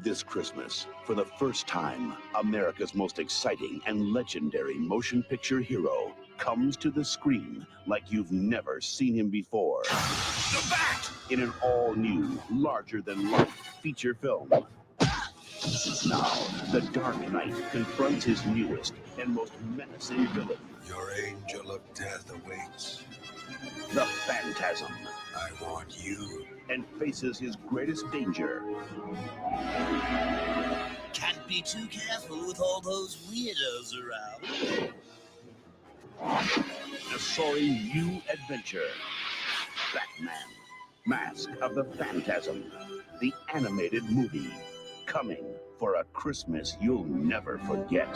This Christmas, for the first time, America's most exciting and legendary motion picture hero comes to the screen like you've never seen him before. The Bat! In an all-new, larger-than-life feature film. Now, the Dark Knight confronts his newest and most menacing villain. Your angel of death awaits. The Phantasm. I want you. And faces his greatest danger. Can't be too careful with all those weirdos around. A soaring new adventure. Batman, Mask of the Phantasm. The animated movie. Coming for a Christmas you'll never forget.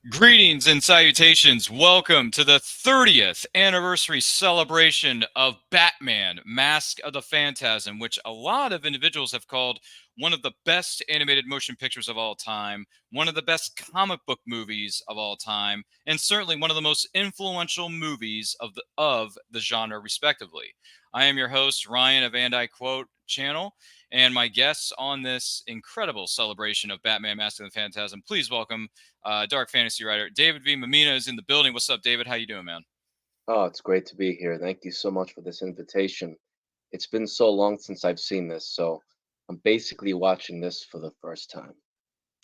Greetings and salutations. Welcome to the 30th anniversary celebration of Batman, Mask of the Phantasm, which a lot of individuals have called one of the best animated motion pictures of all time, one of the best comic book movies of all time, and certainly one of the most influential movies of the genre, respectively. I am your host, Ryan of And I Quote channel, and my guests on this incredible celebration of Batman, Mask of the Phantasm. Please welcome dark fantasy writer David V. Mamina is in the building. What's up, David? How you doing, man? Oh, it's great to be here. Thank you so much for this invitation. It's been so long since I've seen this, so I'm basically watching this for the first time.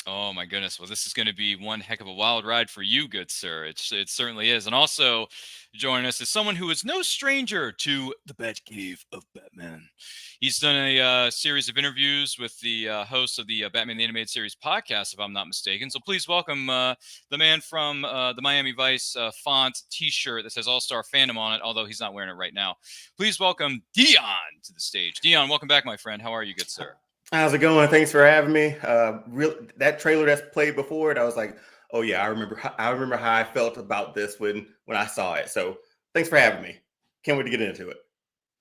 Oh my goodness. Well, this is going to be one heck of a wild ride for you, good sir. It certainly is. And also joining us is someone who is no stranger to the Batcave of Batman. He's done a series of interviews with the host of the Batman the Animated Series podcast, if I'm not mistaken. So please welcome the man from the Miami Vice font t-shirt that says All-Star Fandom on it, although he's not wearing it right now. Please welcome Dion to the stage. Dion, welcome back, my friend. How are you, good sir? How's it going? Thanks for having me. That trailer that's played before it, I was like, oh yeah, I remember how I felt about this when I saw it. So thanks for having me. Can't wait to get into it.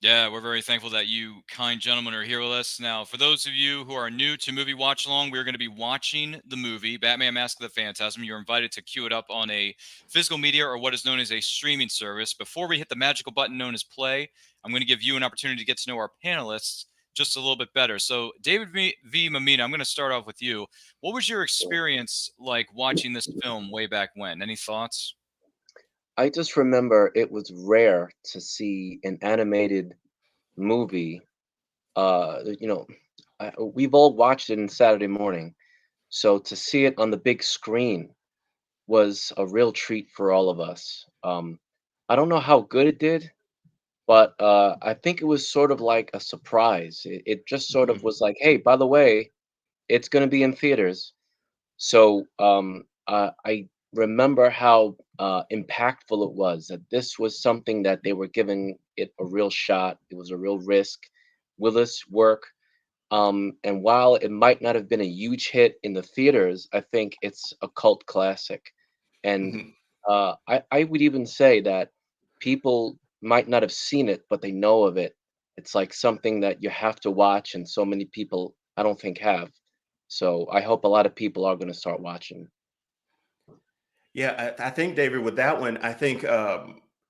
Yeah, we're very thankful that you kind gentlemen are here with us. Now, for those of you who are new to Movie Watch Along, we're going to be watching the movie Batman Mask of the Phantasm. You're invited to queue it up on a physical media or what is known as a streaming service. Before we hit the magical button known as play, I'm going to give you an opportunity to get to know our panelists just a little bit better. So, David V. Mamina, I'm going to start off with you. What was your experience like watching this film way back when? Any thoughts? I just remember it was rare to see an animated movie. We've all watched it in Saturday morning, so to see it on the big screen was a real treat for all of us. I don't know how good it did, but I think it was sort of like a surprise. It just sort of was like, hey, by the way, it's going to be in theaters. So I remember how impactful it was, that this was something that they were giving it a real shot. It was a real risk. Willis work. And while it might not have been a huge hit in the theaters, I think it's a cult classic. And I would even say that people might not have seen it, but they know of it. It's like something that you have to watch, and so many people I don't think have. So I hope a lot of people are going to start watching. Yeah, I think, David, with that one, I think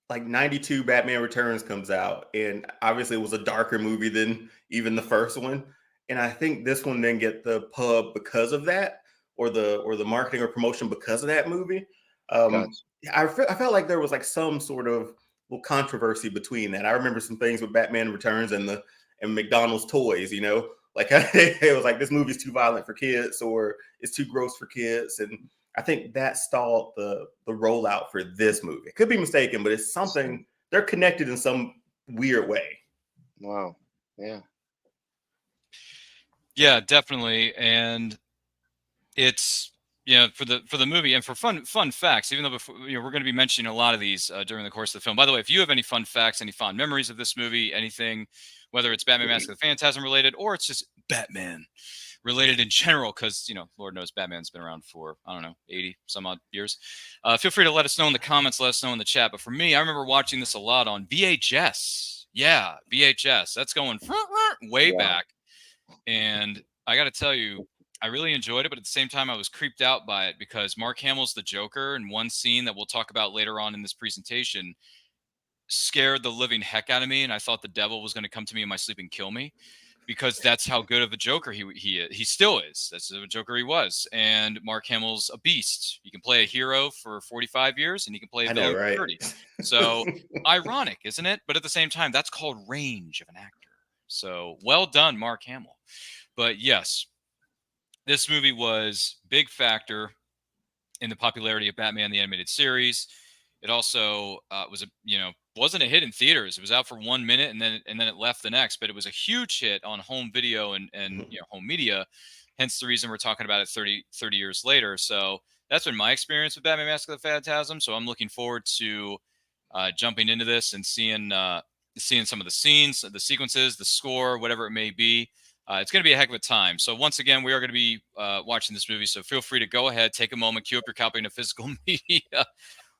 like 92 Batman Returns comes out, and obviously it was a darker movie than even the first one. And I think this one didn't get the pub because of that, or the marketing or promotion because of that movie. Gotcha. I felt like there was like some sort of controversy between that. I remember some things with Batman Returns and McDonald's toys, like it was like, this movie's too violent for kids, or it's too gross for kids. And I think that stalled the rollout for this movie. Could be mistaken, but it's something, they're connected in some weird way. Wow. Yeah. Yeah, definitely. And it's, for the movie and for fun facts, even though we're going to be mentioning a lot of these during the course of the film. By the way, if you have any fun facts, any fond memories of this movie, anything, whether it's Batman Mask of the Phantasm related, or it's just Batman related in general, because, Lord knows Batman's been around for, 80 some odd years. Feel free to let us know in the comments, let us know in the chat. But for me, I remember watching this a lot on VHS. Yeah, VHS. That's going way back. And I got to tell you, I really enjoyed it, but at the same time, I was creeped out by it because Mark Hamill's the Joker in one scene that we'll talk about later on in this presentation. scared the living heck out of me, and I thought the devil was going to come to me in my sleep and kill me, because that's how good of a Joker he still is. That's the Joker he was. And Mark Hamill's a beast. You can play a hero for 45 years, and you can play a I know, villain right? for 30. So ironic, isn't it? But at the same time, that's called range of an actor. So well done, Mark Hamill. But yes, this movie was big factor in the popularity of Batman the Animated Series. It also was wasn't a hit in theaters. It was out for 1 minute and then it left the next. But it was a huge hit on home video and home media. Hence the reason we're talking about it 30 years later. So that's been my experience with Batman: Mask of the Phantasm. So I'm looking forward to jumping into this and seeing some of the scenes, the sequences, the score, whatever it may be. It's going to be a heck of a time. So once again, we are going to be watching this movie. So feel free to go ahead, take a moment, queue up your copy in a physical media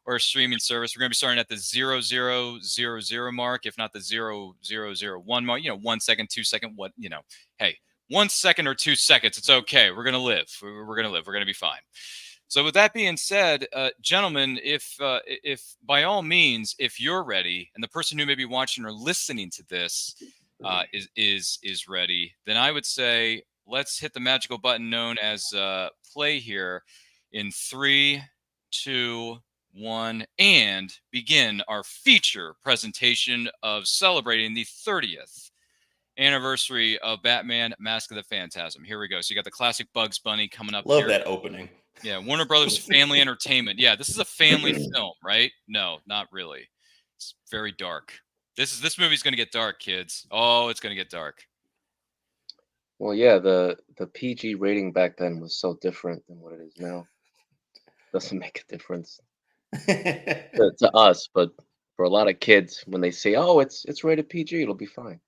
or a streaming service. We're going to be starting at the 0000 mark, if not the 0001 mark. 1 second, 2 second. Hey, 1 second or 2 seconds. It's okay. We're going to live. We're going to live. We're going to be fine. So with that being said, gentlemen, if by all means, if you're ready, and the person who may be watching or listening to this is ready, then I would say let's hit the magical button known as play here in 3, 2, 1, and begin our feature presentation of celebrating the 30th anniversary of Batman: Mask of the Phantasm. Here we go. So you got the classic Bugs Bunny coming up. Love here. that opening. Yeah, Warner Brothers Family Entertainment. Yeah, this is a family film, right? No, not really. It's very dark. This movie's going to get dark, kids. Oh, it's going to get dark. Well, yeah, the PG rating back then was so different than what it is now. Doesn't make a difference to us, but for a lot of kids, when they say, "Oh, it's rated PG," it'll be fine.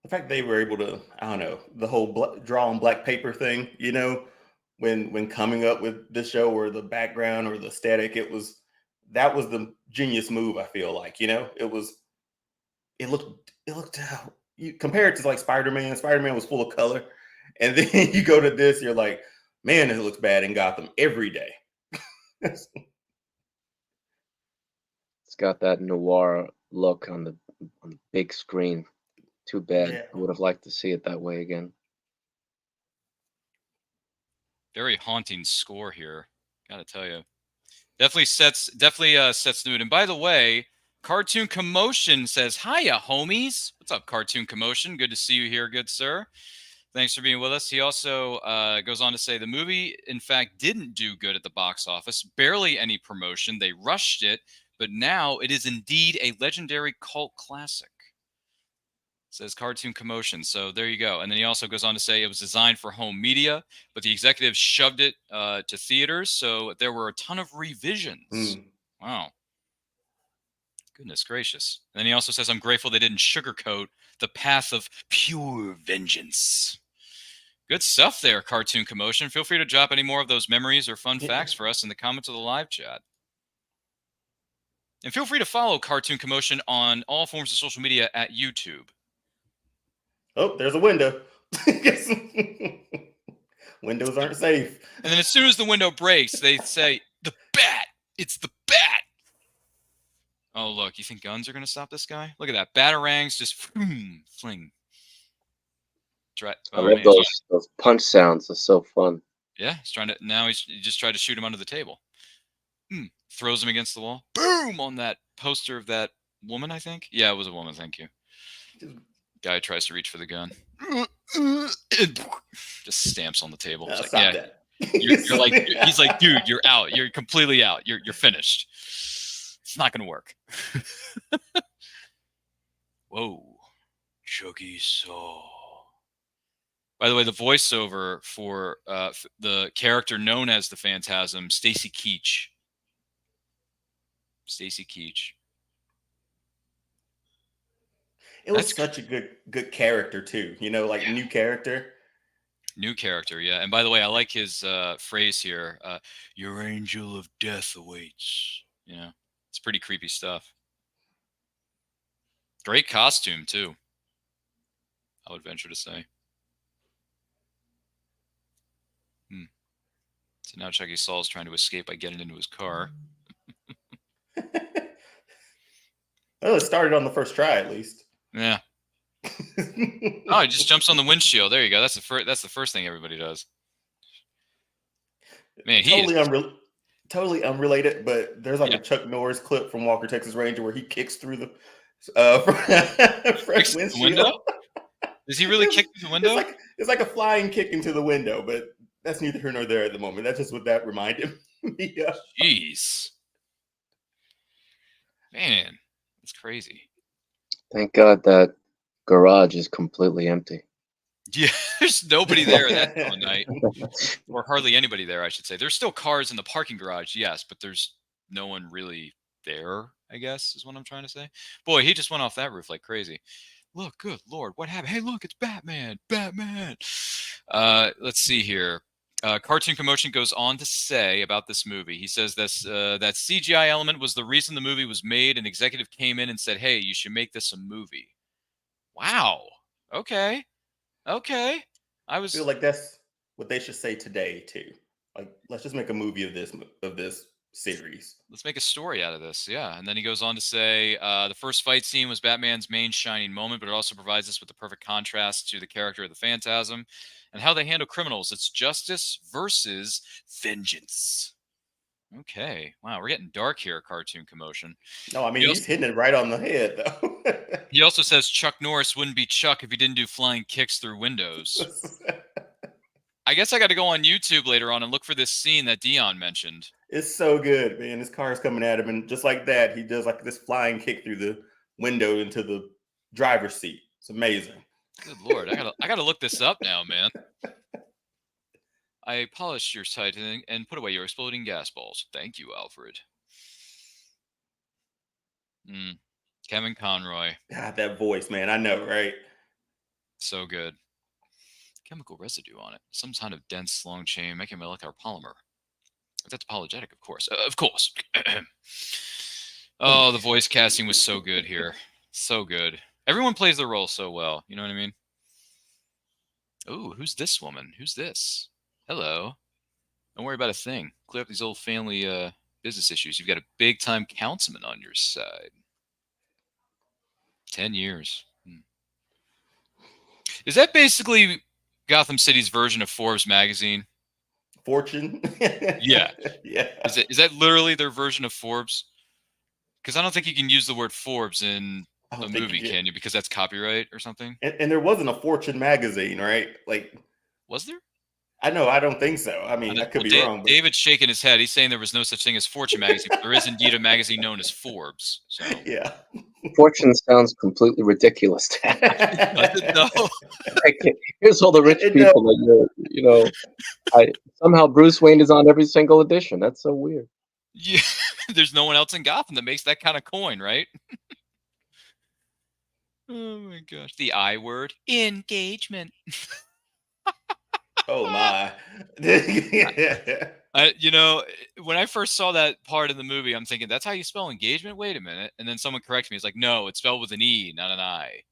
The fact they were able to, I don't know, the whole draw on black paper thing, when coming up with the show or the background or the aesthetic, that was the genius move. I feel like, it looked you compare it to like Spider-Man. Spider-Man was full of color, and then you go to this, you're like, man, it looks bad in Gotham every day. It's got that noir look on the big screen. Too bad. Yeah. I would have liked to see it that way again. Very haunting score here. Gotta tell you, definitely sets the mood. And by the way, Cartoon Commotion says, "Hiya, homies." What's up, Cartoon Commotion? Good to see you here, good sir. Thanks for being with us. He also goes on to say the movie, in fact, didn't do good at the box office. Barely any promotion. They rushed it, but now it is indeed a legendary cult classic. Says Cartoon Commotion. So there you go. And then he also goes on to say it was designed for home media, but the executives shoved it to theaters. So there were a ton of revisions. Wow. Goodness gracious. And then he also says, I'm grateful they didn't sugarcoat the path of pure vengeance. Good stuff there, Cartoon Commotion. Feel free to drop any more of those memories or fun facts for us in the comments of the live chat. And feel free to follow Cartoon Commotion on all forms of social media at YouTube. Oh, there's a window. Windows aren't safe. And then as soon as the window breaks, they say, the bat! It's the bat! Oh, look, you think guns are going to stop this guy? Look at that. Batarangs just fling. I love those punch sounds. They're so fun. Yeah, he just tried to shoot him under the table. Throws him against the wall. Boom! On that poster of that woman, I think. Yeah, it was a woman, thank you. Guy tries to reach for the gun. Just stamps on the table. No, like, stop that. You're like, he's like, dude, you're out. You're completely out. You're finished. It's not going to work. Whoa. Chucky Saw. By the way, the voiceover for the character known as the Phantasm, Stacy Keach. Stacy Keach. It was such a good character too. New character. New character, yeah. And by the way, I like his phrase here. Your angel of death awaits. Yeah, it's pretty creepy stuff. Great costume too, I would venture to say. So now Chucky Saul's trying to escape by getting into his car. Well, it started on the first try, at least. Yeah. Oh, he just jumps on the windshield. There you go. That's the first thing everybody does. Man, he totally totally unrelated, but there's like Yeah. a Chuck Norris clip from Walker, Texas Ranger, where he kicks through the front windshield. Window? Does he really kick through the window? It's like a flying kick into the window, but that's neither here nor there at the moment. That's just what that reminded me of. Jeez. Man, that's crazy. Thank God that garage is completely empty. Yeah, there's nobody there that time of night. Or hardly anybody there, I should say. There's still cars in the parking garage, yes, but there's no one really there, I guess, is what I'm trying to say. Boy, he just went off that roof like crazy. Look, good Lord, what happened? Hey, look, it's Batman. Batman. Let's see here. Cartoon Commotion goes on to say about this movie. He says this that CGI element was the reason the movie was made. An executive came in and said, hey, you should make this a movie. Wow. Okay. I feel like that's what they should say today too. Like, let's just make a movie of this series. Let's make a story out of this. Yeah. And then he goes on to say the first fight scene was Batman's main shining moment, but it also provides us with the perfect contrast to the character of the Phantasm and how they handle criminals. It's justice versus vengeance. Okay. Wow, we're getting dark here, Cartoon Commotion. No, I mean, he's hitting it right on the head, though. He also says Chuck Norris wouldn't be Chuck if he didn't do flying kicks through windows. I guess I got to go on YouTube later on and look for this scene that Dion mentioned. It's so good, man. His car's coming at him, and just like that, he does like this flying kick through the window into the driver's seat. It's amazing. Good Lord, I gotta look this up now, man. I polished your sight and put away your exploding gas balls. Thank you, Alfred. Kevin Conroy. God, that voice, man. I know, right? So good. Chemical residue on it. Some kind of dense, long chain making molecular polymer. That's apologetic, of course. Of course. Oh, the voice casting was so good here. So good. Everyone plays their role so well. You know what I mean? Oh, who's this woman? Who's this? Hello. Don't worry about a thing. Clear up these old family business issues. You've got a big-time councilman on your side. 10 years. Is that basically Gotham City's version of Forbes magazine? Fortune? Yeah. Yeah. Is that literally their version of Forbes? Because I don't think you can use the word Forbes in a movie, can you? Because that's copyright or something? And there wasn't a Fortune magazine, right? Like, was there? I know, I don't think so. I mean, I could be wrong. But... David's shaking his head. He's saying there was no such thing as Fortune magazine, but there is indeed a magazine known as Forbes. So yeah. Fortune sounds completely ridiculous. No. Here's all the rich people that you know. Somehow Bruce Wayne is on every single edition. That's so weird. Yeah, there's no one else in Gotham that makes that kind of coin, right? Oh my gosh, the I word, engagement. Oh my. You know, when I first saw that part of the movie, I'm thinking, that's how you spell engagement? Wait a minute. And then someone corrects me. It's like, no, it's spelled with an E, not an I.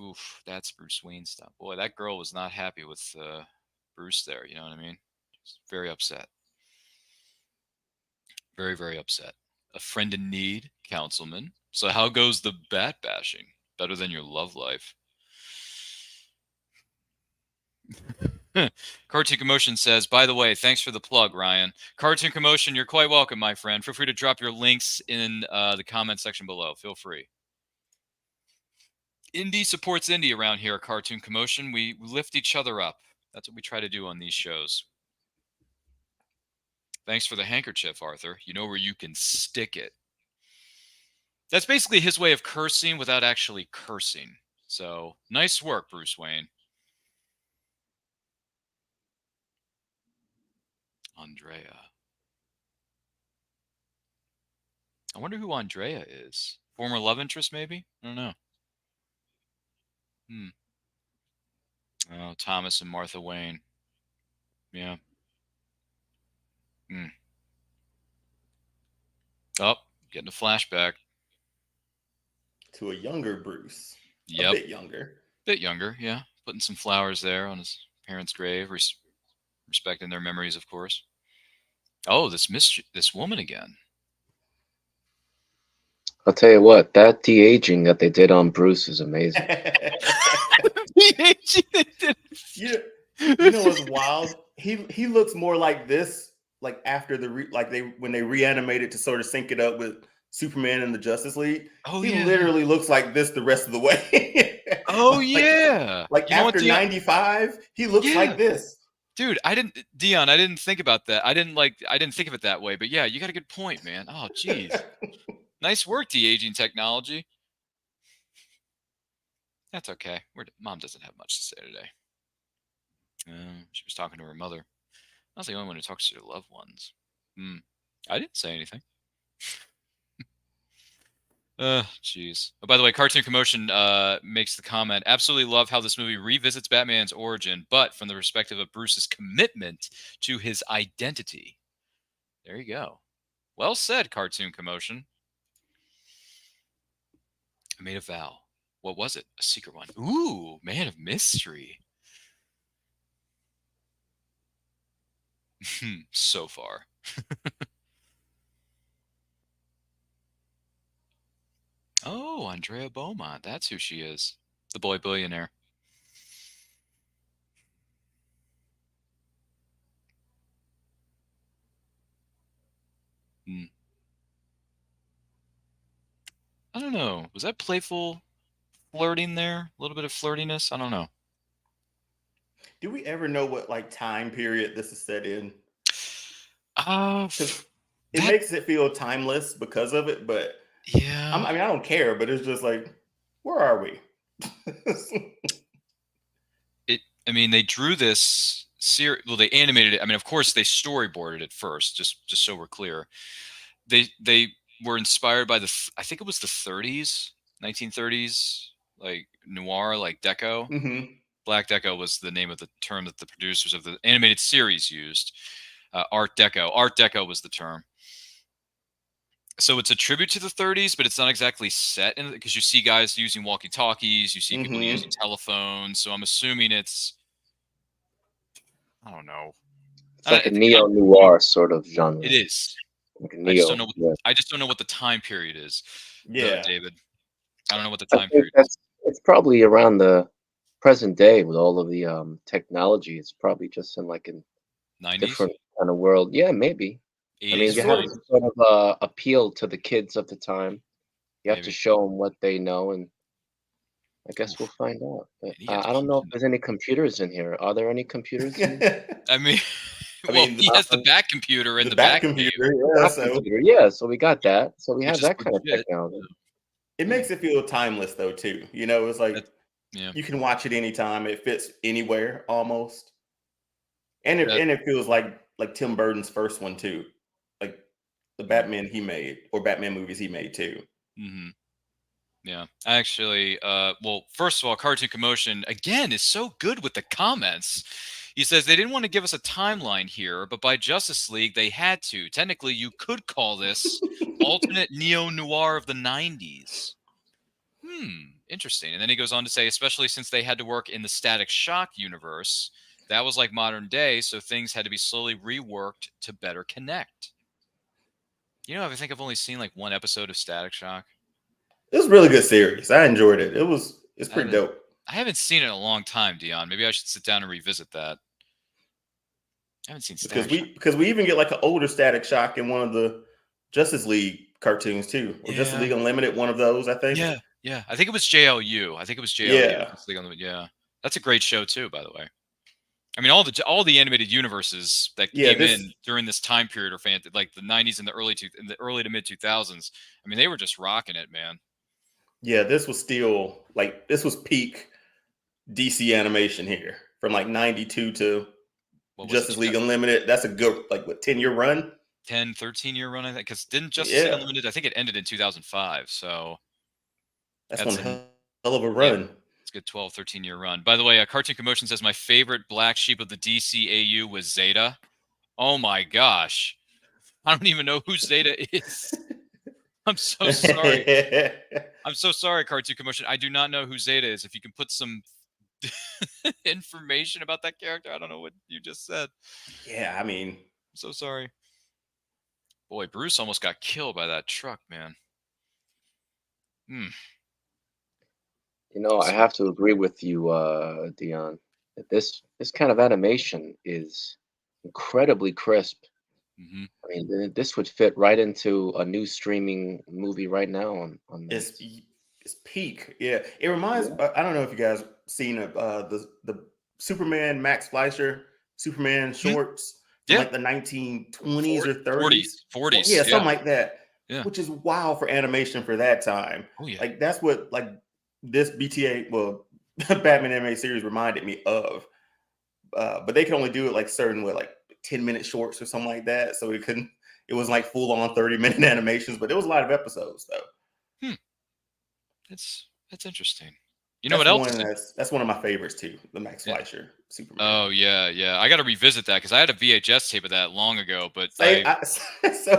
Oof, that's Bruce Wayne stuff. Boy, that girl was not happy with Bruce there. You know what I mean? She's very upset. Very, very upset. A friend in need, councilman. So how goes the bat bashing? Better than your love life. Cartoon Commotion says, by the way, thanks for the plug, Ryan. Cartoon Commotion, you're quite welcome, my friend. Feel free to drop your links in the comment section below. Feel free. Indie supports indie around here, Cartoon Commotion. We lift each other up. That's what we try to do on these shows. Thanks for the handkerchief, Arthur. You know where you can stick it. That's basically his way of cursing without actually cursing. So, nice work, Bruce Wayne. Andrea. I wonder who Andrea is. Former love interest, maybe? I don't know. Oh, Thomas and Martha Wayne. Yeah. Oh, Getting a flashback. To a younger Bruce. Yep. A bit younger. Bit younger, yeah. Putting some flowers there on his parents' grave, respecting their memories, of course. Oh, this woman again. I'll tell you what, that de-aging that they did on Bruce is amazing. You know what's wild? He looks more like this, like after when they reanimated to sort of sync it up with Superman and the Justice League. Oh, he yeah. literally looks like this the rest of the way. Oh, yeah. Like You know what, after 95, he looks like this. Dude, I didn't think about that. I didn't think of it that way, but yeah, you got a good point, man. Oh, geez. Nice work, de-aging technology. That's okay. Mom doesn't have much to say today. She was talking to her mother. I was the only one who talks to their loved ones. I didn't say anything. Jeez. Oh, by the way, Cartoon Commotion makes the comment, absolutely love how this movie revisits Batman's origin, but from the perspective of Bruce's commitment to his identity. There you go. Well said, Cartoon Commotion. I made a vow. What was it? A secret one. Ooh, man of mystery. So far. Oh, Andrea Beaumont. That's who she is. The boy billionaire. I don't know. Was that playful flirting there? A little bit of flirtiness? I don't know. Do we ever know what like time period this is set in? It makes it feel timeless because of it, but yeah, I mean, I don't care, but it's just like, where are we? I mean, they drew this series. Well, they animated it. I mean, of course, they storyboarded it first, just so we're clear. They were inspired by I think it was the 30s, 1930s, like noir, like deco. Mm-hmm. Black Deco was the name of the term that the producers of the animated series used. Art Deco. Art Deco was the term. So it's a tribute to the 30s, but it's not exactly set in it because you see guys using walkie-talkies, you see people using telephones. So I'm assuming it's, I don't know. It's like a neo-noir sort of genre. It is. Like I just don't know what the time period is. Yeah, David. I don't know what the time period is. It's probably around the present day with all of the technology. It's probably just in like a 90s? different kind of world. Yeah, maybe. 80s, I mean, you have to sort of appeal to the kids of the time. You have to show them what they know, and I guess we'll find out. But, I don't know if there's any computers in here. Are there any computers in here? I mean, he has the back computer in the back computer. Yeah, so we got that. So we have that kind of technology. It makes it feel timeless, though, too. You know, it's like you can watch it anytime. It fits anywhere almost, and it feels like Tim Burton's first one too, like the Batman he made or Batman movies he made too. Mm-hmm. Yeah, actually, well, first of all, Cartoon Commotion again is so good with the comments. He says they didn't want to give us a timeline here, but by Justice League they had to. Technically, you could call this alternate neo-noir of the 90s. Interesting. And then he goes on to say, especially since they had to work in the Static Shock universe, that was like modern day, so things had to be slowly reworked to better connect. You know, I think I've only seen like one episode of Static Shock. It was a really good series. I enjoyed it. It's pretty dope. I haven't seen it in a long time, Dion. Maybe I should sit down and revisit that. I haven't seen Static Shock. Because we even get like an older Static Shock in one of the Justice League cartoons too. Or Justice League Unlimited, one of those, I think. Yeah. I think it was JLU. Yeah. That's a great show too, by the way. I mean, all the animated universes that came in during this time period are fantastic, like the 90s and the early to mid 2000s. I mean, they were just rocking it, man. Yeah, this was peak DC animation here from like 92 to Justice League Unlimited. That's a good 10-year run. 13-year run, I think, because didn't Justice League Unlimited, I think it ended in 2005. So that's one hell of a run. It's a good 12, 13-year run. By the way, Cartoon Commotion says my favorite black sheep of the DCAU was Zeta. Oh my gosh. I don't even know who Zeta is. I'm so sorry. I'm so sorry, Cartoon Commotion. I do not know who Zeta is. If you can put some information about that character, I don't know what you just said. Yeah, I mean, I'm so sorry. Boy, Bruce almost got killed by that truck, man. I have to agree with you, Dion. That this kind of animation is incredibly crisp. Mm-hmm. I mean, this would fit right into a new streaming movie right now on it's Max. it's peak. Yeah, it reminds. Yeah. I don't know if you guys seen the Superman Max Fleischer Superman shorts from Yeah. like the 1920s or 40s. 30s. 40s. Yeah, Yeah. something like that. Yeah. Which is wild for animation for that time. Oh, yeah. Like that's what like this BTA, well, Batman anime series reminded me of. But they could only do it like certain like 10-minute shorts or something like that. So it was like full on 30-minute animations, but there was a lot of episodes though. That's interesting. You know what else is That's one of my favorites too, the Max Fleischer Superman. Oh yeah. I got to revisit that because I had a VHS tape of that long ago, but so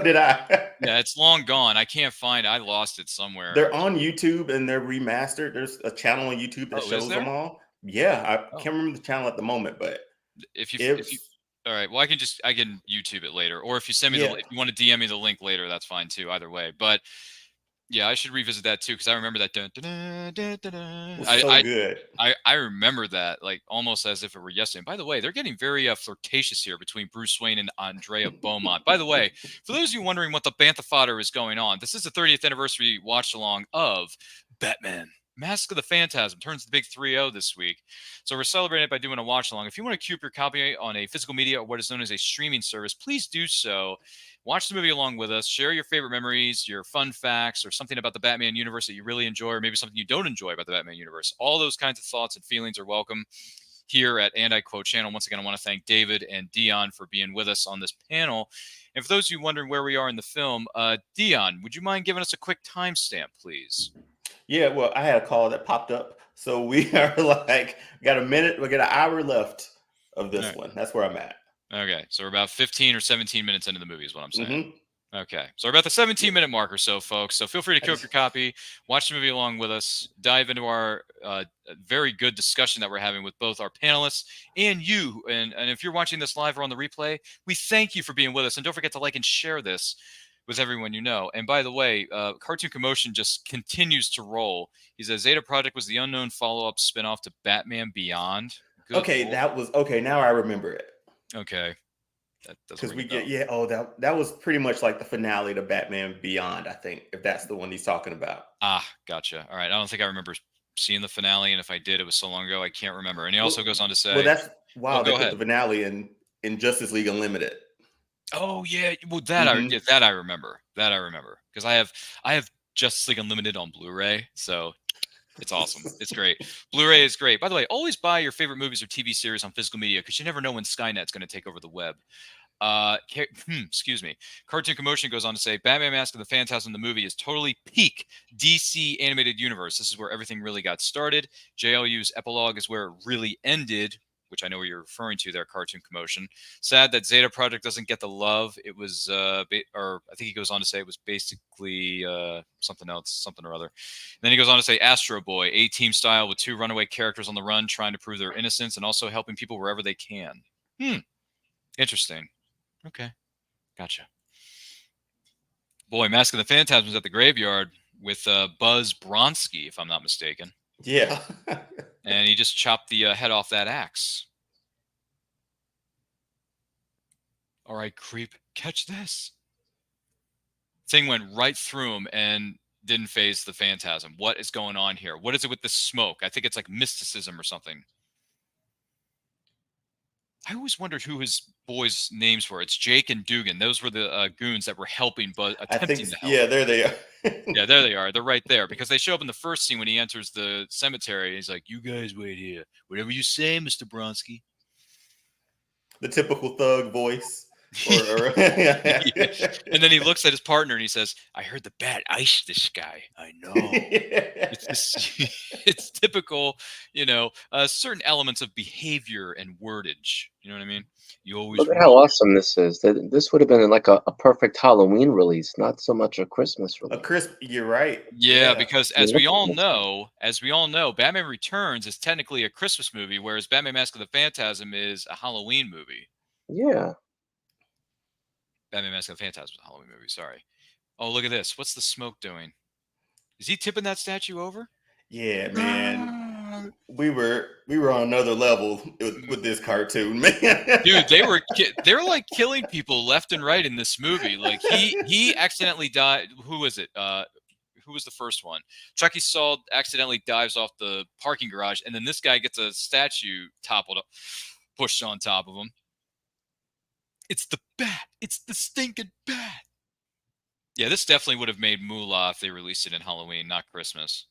did I. yeah, it's long gone. I can't find it. I lost it somewhere. They're on YouTube and they're remastered. There's a channel on YouTube that shows them all. Yeah, I can't remember the channel at the moment, but if you all right, well, I can YouTube it later, or if you send me if you want to DM me the link later, that's fine too. Either way, but yeah, I should revisit that too because I remember that. So good. I remember that like almost as if it were yesterday. And by the way, they're getting very flirtatious here between Bruce Wayne and Andrea Beaumont. By the way, for those of you wondering what the bantha fodder is going on, this is the 30th anniversary watch along of Batman. Mask of the Phantasm turns the big 3-0 this week. So we're celebrating it by doing a watch along. If you want to queue up your copy on a physical media or what is known as a streaming service, please do so. Watch the movie along with us. Share your favorite memories, your fun facts, or something about the Batman universe that you really enjoy, or maybe something you don't enjoy about the Batman universe. All those kinds of thoughts and feelings are welcome here at And I Quote Channel. Once again, I want to thank David and Dion for being with us on this panel. And for those of you wondering where we are in the film, Dion, would you mind giving us a quick timestamp, please? Yeah, well, I had a call that popped up. So we are like, got a minute, we got an hour left of this one. That's where I'm at. Okay, so we're about 15 or 17 minutes into the movie is what I'm saying. Okay, so we're about the 17-minute mark or so, folks. So feel free to queue up your copy, watch the movie along with us, dive into our very good discussion that we're having with both our panelists and you. And if you're watching this live or on the replay, we thank you for being with us. And don't forget to like and share this with everyone you know. And by the way, Cartoon Commotion just continues to roll. He says Zeta Project was the unknown follow-up spinoff to Batman Beyond. Good okay, Lord. that was okay. Now I remember it. Okay, because we get that was pretty much like the finale to Batman Beyond. I think if that's the one he's talking about. Ah, gotcha. All right, I don't think I remember seeing the finale, and if I did, it was so long ago I can't remember. And he also goes on to say, "Well, that's wow." They go put ahead. the finale in Justice League Unlimited. Oh yeah, well that I remember. That I remember because I have Justice League Unlimited on Blu-ray, so it's awesome. It's great. Blu-ray is great. By the way, always buy your favorite movies or TV series on physical media because you never know when Skynet's going to take over the web. Excuse me. Cartoon Commotion goes on to say, Batman Mask of the Phantasm, the movie, is totally peak DC animated universe. This is where everything really got started. JLU's epilogue is where it really ended, which I know what you're referring to there, Cartoon Commotion. Sad that Zeta Project doesn't get the love. It was, or I think he goes on to say it was basically something else, something or other. And then he goes on to say Astro Boy, A-Team style with 2 runaway characters on the run trying to prove their innocence and also helping people wherever they can. Interesting. Okay. Gotcha. Boy, Mask of the Phantasm was at the graveyard with Buzz Bronski, if I'm not mistaken. Yeah. And he just chopped the head off that axe. All right, creep, catch this. Thing went right through him and didn't phase the Phantasm. What is going on here? What is it with the smoke? I think it's like mysticism or something. I always wondered who his boys' names were. It's Jake and Dugan. Those were the goons that were helping, but attempting to help. Yeah, there they are. Yeah, there they are. They're right there because they show up in the first scene when he enters the cemetery. He's like, "You guys wait here. Whatever you say, Mr. Bronski." The typical thug voice. Or Yeah. And then he looks at his partner and he says, "I heard the bat iced this guy." I know. It's just, it's typical, certain elements of behavior and wordage. You know what I mean? You always Look at how remember. awesome this is. This would have been like a perfect Halloween release, not so much a Christmas a release. crisp. You're right. Yeah, because I mean, as we look all at this. know, Batman Returns is technically a Christmas movie, whereas Batman Mask of the Phantasm is a Halloween movie. Yeah. Batman Mask of the Phantasm is a Halloween movie. Sorry. Oh, look at this. What's the smoke doing? Is he tipping that statue over? Yeah, man. We were on another level with this cartoon, man. Dude, they're like killing people left and right in this movie. Like he accidentally died. Who was it? Who was the first one? Chucky Saul accidentally dives off the parking garage, and then this guy gets a statue toppled up, pushed on top of him. It's the bat. It's the stinking bat. Yeah, this definitely would have made moolah if they released it in Halloween, not Christmas.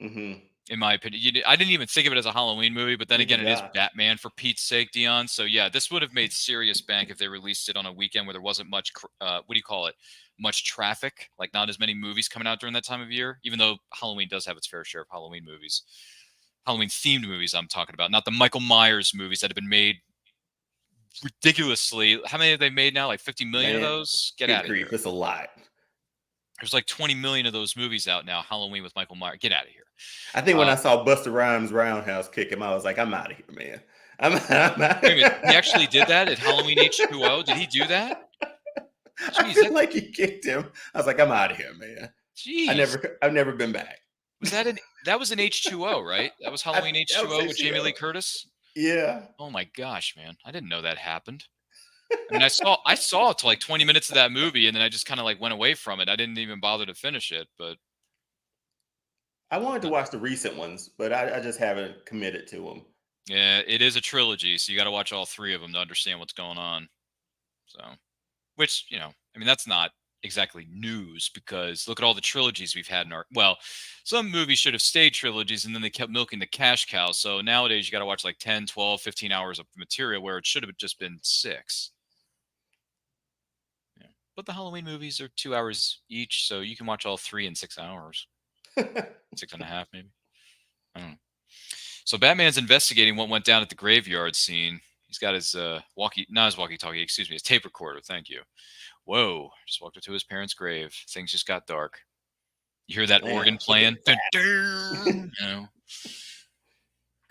Mm-hmm. In my opinion, I didn't even think of it as a Halloween movie, but then again, it is Yeah. Batman, for Pete's sake, Dion. So yeah, this would have made serious bank if they released it on a weekend where there wasn't much, what do you call it? Much traffic, like not as many movies coming out during that time of year. Even though Halloween does have its fair share of Halloween movies, Halloween themed movies. I'm talking about, not the Michael Myers movies that have been made ridiculously. How many have they made now? Like 50 million of Man, those? Get good out of grief, here. it's a lot. There's like 20 million of those movies out now. Halloween with Michael Myers. Get out of here. I think when I saw Busta Rhymes Roundhouse kick him, I was like, I'm out of here, man. I'm out. Wait a minute, he actually did that at Halloween H2O? Did he do that? I Jeez, feel like he kicked him. I was like, I'm out of here, man. Jeez. I've never been back. Was that was an H2O, right? That was Halloween That was H2O with Jamie Lee HBO. Curtis? Yeah. Oh my gosh, man. I didn't know that happened. I mean, I saw it to like 20 minutes of that movie, and then I just kind of like went away from it. I didn't even bother to finish it, but I wanted to watch the recent ones, but I just haven't committed to them. yeah, it is a trilogy, so you got to watch all three of them to understand what's going on. So, which, I mean, that's not exactly news, because look at all the trilogies we've had in our, well, some movies should have stayed trilogies and then they kept milking the cash cow. So nowadays you got to watch like 10, 12, 15 hours of material where it should have just been 6. Yeah. But the Halloween movies are 2 hours each, so you can watch all 3 in 6 hours. 6.5 maybe. I don't know. So Batman's investigating what went down at the graveyard scene. He's got his walkie-talkie, excuse me, his tape recorder. Thank you. Whoa, just walked up to his parents' grave. Things just got dark. You hear that Man, organ look at playing? that. Could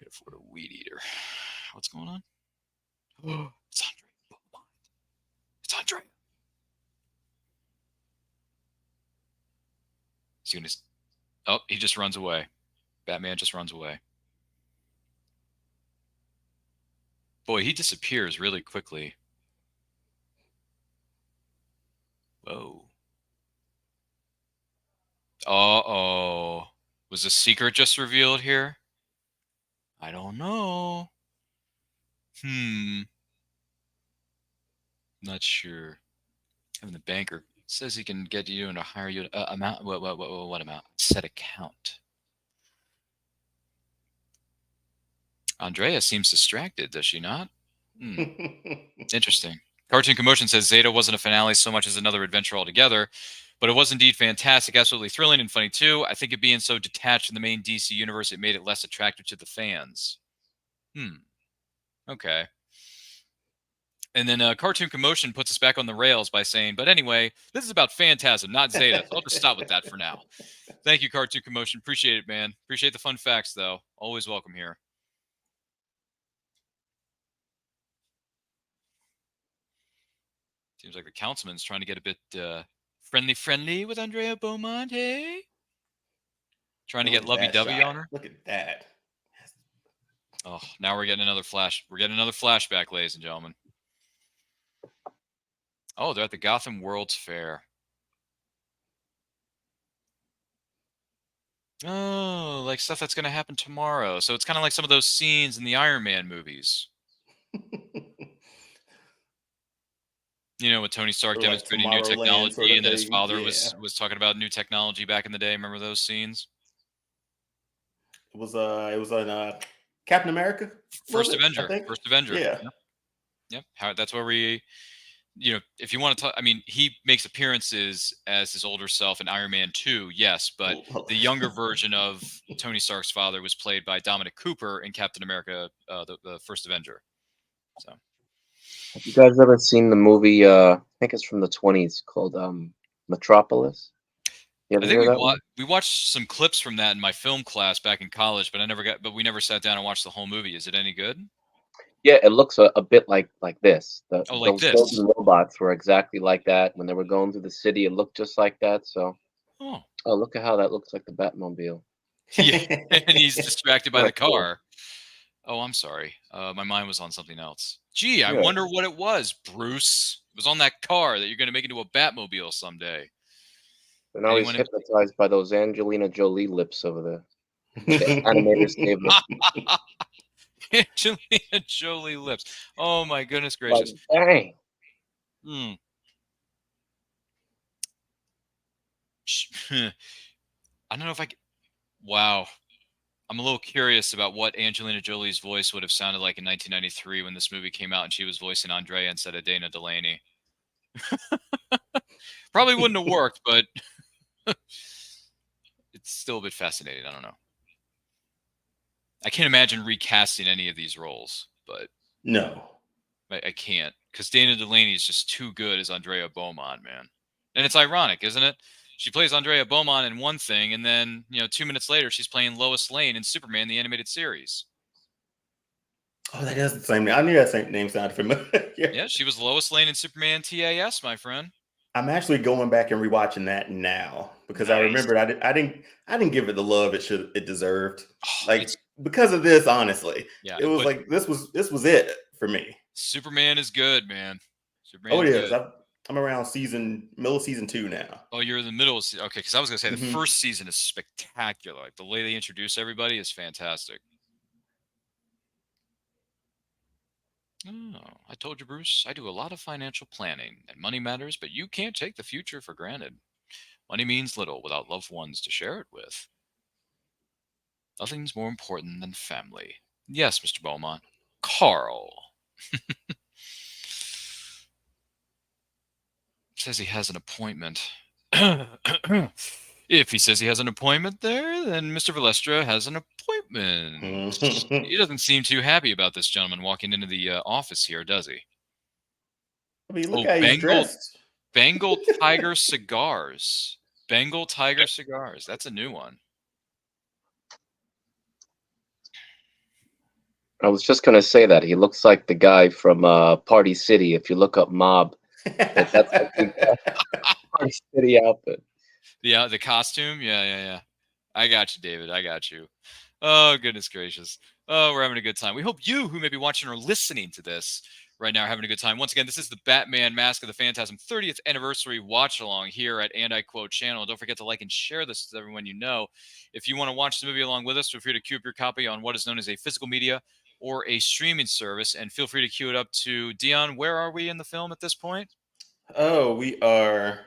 afford a weed eater. What's going on? It's Andre. It's Andre. Is he gonna... Oh, he just runs away. Batman just runs away. Boy, he disappears really quickly. Whoa. Uh-oh. Was a secret just revealed here? I don't know. Not sure. Having the banker says he can get you in a higher amount. What amount? Set account. Andrea seems distracted, does she not? Interesting. Cartoon Commotion says Zeta wasn't a finale so much as another adventure altogether, but it was indeed fantastic, absolutely thrilling and funny too. I think it being so detached from the main DC universe, it made it less attractive to the fans. Okay. And then Cartoon Commotion puts us back on the rails by saying, but anyway, this is about Phantasm, not Zeta. So I'll just stop with that for now. Thank you, Cartoon Commotion. Appreciate it, man. Appreciate the fun facts, though. Always welcome here. Seems like the councilman's trying to get a bit friendly with Andrea Beaumont, hey? Trying to get lovey-dovey on her. Look at that. Oh, now we're getting another flash. We're getting another flashback, ladies and gentlemen. Oh, they're at the Gotham World's Fair. Oh, like stuff that's going to happen tomorrow. So it's kind of like some of those scenes in the Iron Man movies. With Tony Stark demonstrating new technology, sort of and then his father was talking about new technology back in the day. Remember those scenes? It was on Captain America. First Avenger. Yeah. Yep. That's where we if you want to talk, I mean, he makes appearances as his older self in Iron Man 2, yes, but the younger version of Tony Stark's father was played by Dominic Cooper in Captain America, the First Avenger. So, Have you guys ever seen the movie? I think it's from the 20s called Metropolis. You ever I think hear that one? we watched some clips from that in my film class back in college, but we never sat down and watched the whole movie. Is it any good? Yeah, it looks a bit like this. Oh, like Those this. golden robots were exactly like that when they were going through the city. It looked just like that. So, Oh, look at how that looks like the Batmobile. yeah, and he's distracted by the Kinda cool. car. Oh, I'm sorry. My mind was on something else. Gee, I Yeah. wonder what it was, Bruce. It was on that car that you're going to make into a Batmobile someday. And now he's Anyone hypnotized by those Angelina Jolie lips over there. The animators gave him. Angelina Jolie lips. Oh my goodness Like, gracious. dang. Hmm. I don't know if I. Wow. I'm a little curious about what Angelina Jolie's voice would have sounded like in 1993 when this movie came out and she was voicing Andrea instead of Dana Delaney. Probably wouldn't have worked, but it's still a bit fascinating. I don't know. I can't imagine recasting any of these roles, but No. I can't because Dana Delaney is just too good as Andrea Beaumont, man. And it's ironic, isn't it? She plays Andrea Beaumont in one thing, and then 2 minutes later, she's playing Lois Lane in Superman the Animated Series. Oh, that is the same name. I knew that same name sounded familiar. Yeah, she was Lois Lane in Superman TAS, my friend. I'm actually going back and rewatching that now because Nice. I remembered I didn't give it the love it deserved. Oh, Because of this, honestly, yeah, it was like this was it for me. Superman is good, man. Superman Oh, it is. good. I'm around middle of season 2 now. Oh, you're in the middle of okay, because I was gonna say the Mhm. first season is spectacular. Like the way they introduce everybody is fantastic. Oh, I told you, Bruce, I do a lot of financial planning and money matters, but you can't take the future for granted. Money means little without loved ones to share it with. Nothing's more important than family. Yes, Mr. Beaumont. Carl. Says he has an appointment. If he says he has an appointment there, then Mr. Valestra has an appointment. He doesn't seem too happy about this gentleman walking into the office here, does he? I mean, look how he's dressed. Bengal Tiger Cigars. Bengal Tiger Cigars. That's a new one. I was just gonna say that he looks like the guy from Party City. If you look up Mob, that's like the Party City outfit. Yeah, the costume. Yeah. I got you, David. I got you. Oh, goodness gracious. Oh, we're having a good time. We hope you, who may be watching or listening to this right now, are having a good time. Once again, this is the Batman Mask of the Phantasm 30th anniversary watch along here at And I Quote channel. Don't forget to like and share this with everyone you know. If you want to watch the movie along with us, feel free to queue up your copy on what is known as a physical media or a streaming service, and feel free to queue it up to Dion. Where are we in the film at this point? Oh, we are.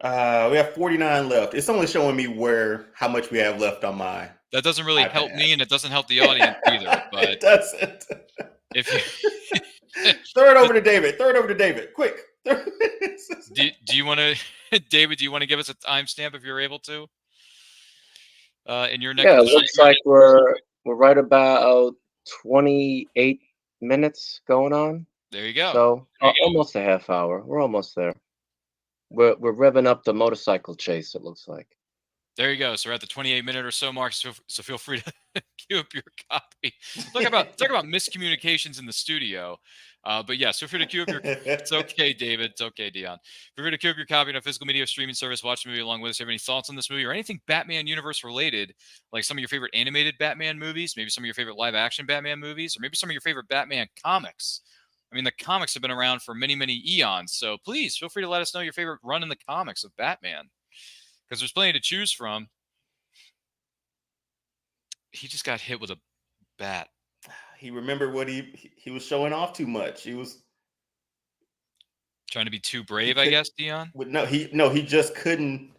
We have 49 left. It's only showing me how much we have left on my. That doesn't really help me, and it doesn't help the audience either. But it doesn't. If you throw it over to David. Quick. do you want to, David? Do you want to give us a timestamp if you're able to? In your next. Yeah, it looks like we're right about 28 minutes going on. There you go. So almost a half hour. We're almost there. We're revving up the motorcycle chase. It looks like. There you go. So we're at the 28-minute or so mark. So feel free to queue up your copy. Talk about miscommunications in the studio. But yeah, so feel free to queue up your. It's okay, David. It's okay, Dion. Feel free to queue up your copy on a physical media streaming service. Watch the movie along with us. Have any thoughts on this movie or anything Batman universe related, like some of your favorite animated Batman movies, maybe some of your favorite live action Batman movies, or maybe some of your favorite Batman comics. I mean, the comics have been around for many, many eons. So please feel free to let us know your favorite run in the comics of Batman, because there's plenty to choose from. He just got hit with a bat. He remembered what he was showing off too much. He was trying to be too brave, I guess, Dion. He just couldn't.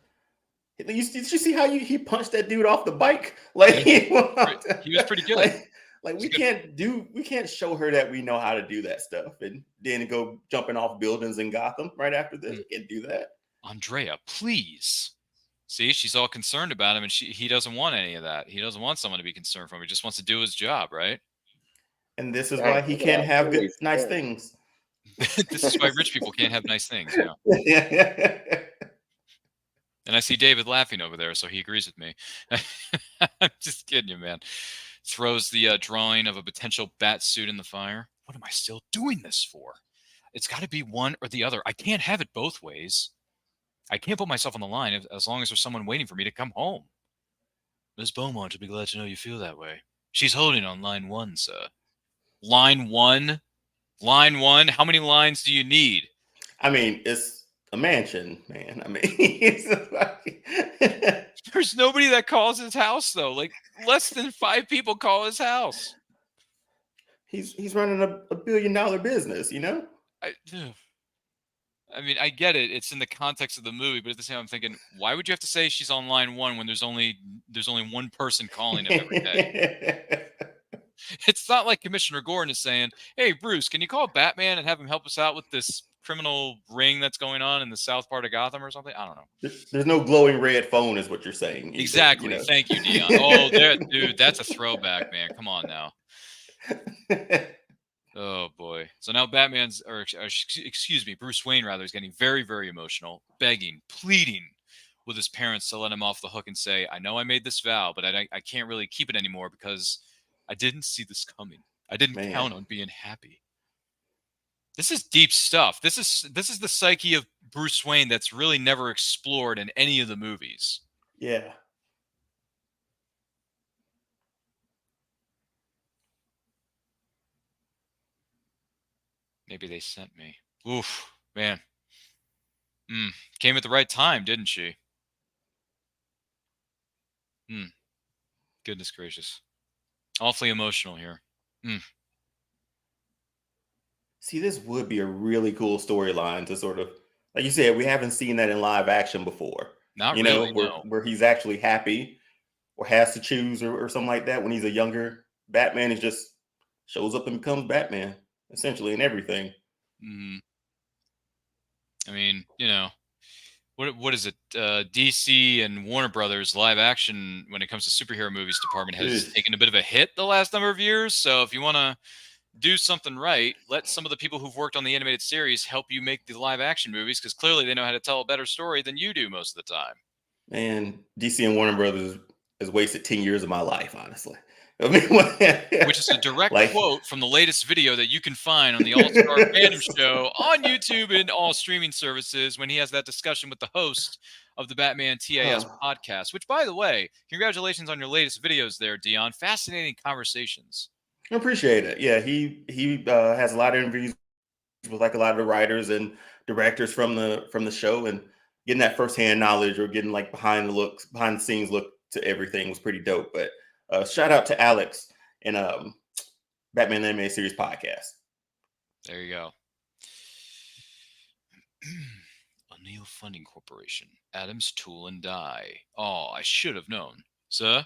Did you see how he punched that dude off the bike? Like he was pretty good. Like we can't show her that we know how to do that stuff and then go jumping off buildings in Gotham right after this. We can't do that. Andrea, please. See, she's all concerned about him, and he doesn't want any of that. He doesn't want someone to be concerned for him. He just wants to do his job, right? And this is why he can't have nice things. This is why rich people can't have nice things. Yeah. And I see David laughing over there, so he agrees with me. I'm just kidding you, man. Throws the drawing of a potential bat suit in the fire. What am I still doing this for? It's got to be one or the other. I can't have it both ways. I can't put myself on the line as long as there's someone waiting for me to come home. Miss Beaumont would be glad to know you feel that way. She's holding on line 1, sir. Line 1? Line 1? How many lines do you need? I mean, it's a mansion, man. I mean, it's like... There's nobody that calls his house, though. Like, less than 5 people call his house. He's running a $1 billion business, you know? I mean, I get it. It's in the context of the movie, but at the same time, I'm thinking, why would you have to say she's on line 1 when there's only one person calling him every day? It's not like Commissioner Gordon is saying, "Hey, Bruce, can you call Batman and have him help us out with this criminal ring that's going on in the south part of Gotham or something?" I don't know. There's no glowing red phone, is what you're saying. Exactly. You know? Thank you, Dion. Oh, dude, that's a throwback, man. Come on now. Oh boy. So now Bruce Wayne rather is getting very, very emotional, begging, pleading with his parents to let him off the hook and say, "I know I made this vow, but I can't really keep it anymore because I didn't see this coming. I didn't count on being happy." This is deep stuff. This is the psyche of Bruce Wayne that's really never explored in any of the movies. Yeah. Maybe they sent me. Oof, man. Came at the right time, didn't she? Goodness gracious. Awfully emotional here. See, this would be a really cool storyline to sort of, like you said, we haven't seen that in live action before. Not really, no. Where he's actually happy or has to choose or something like that. When he's a younger Batman, he just shows up and becomes Batman, essentially, in everything. I mean, you know, what is it? DC and Warner Brothers live action, when it comes to superhero movies department, has taken a bit of a hit the last number of years. So if you want to do something right, let some of the people who've worked on the animated series help you make the live action movies, because clearly they know how to tell a better story than you do most of the time. Man, DC and Warner Brothers has wasted 10 years of my life, honestly. I mean, which is a direct quote from the latest video that you can find on the All-Star Fandom Show on YouTube and all streaming services, when he has that discussion with the host of the Batman TAS podcast, which, by the way, congratulations on your latest videos there, Dion. Fascinating conversations. I appreciate it. Yeah, he has a lot of interviews with like a lot of the writers and directors from the show, and getting that firsthand knowledge or getting like behind the scenes look to everything was pretty dope. But shout out to Alex and Batman Animated Series podcast. There you go. O'Neill Funding Corporation, Adams Tool and Die. Oh, I should have known, sir.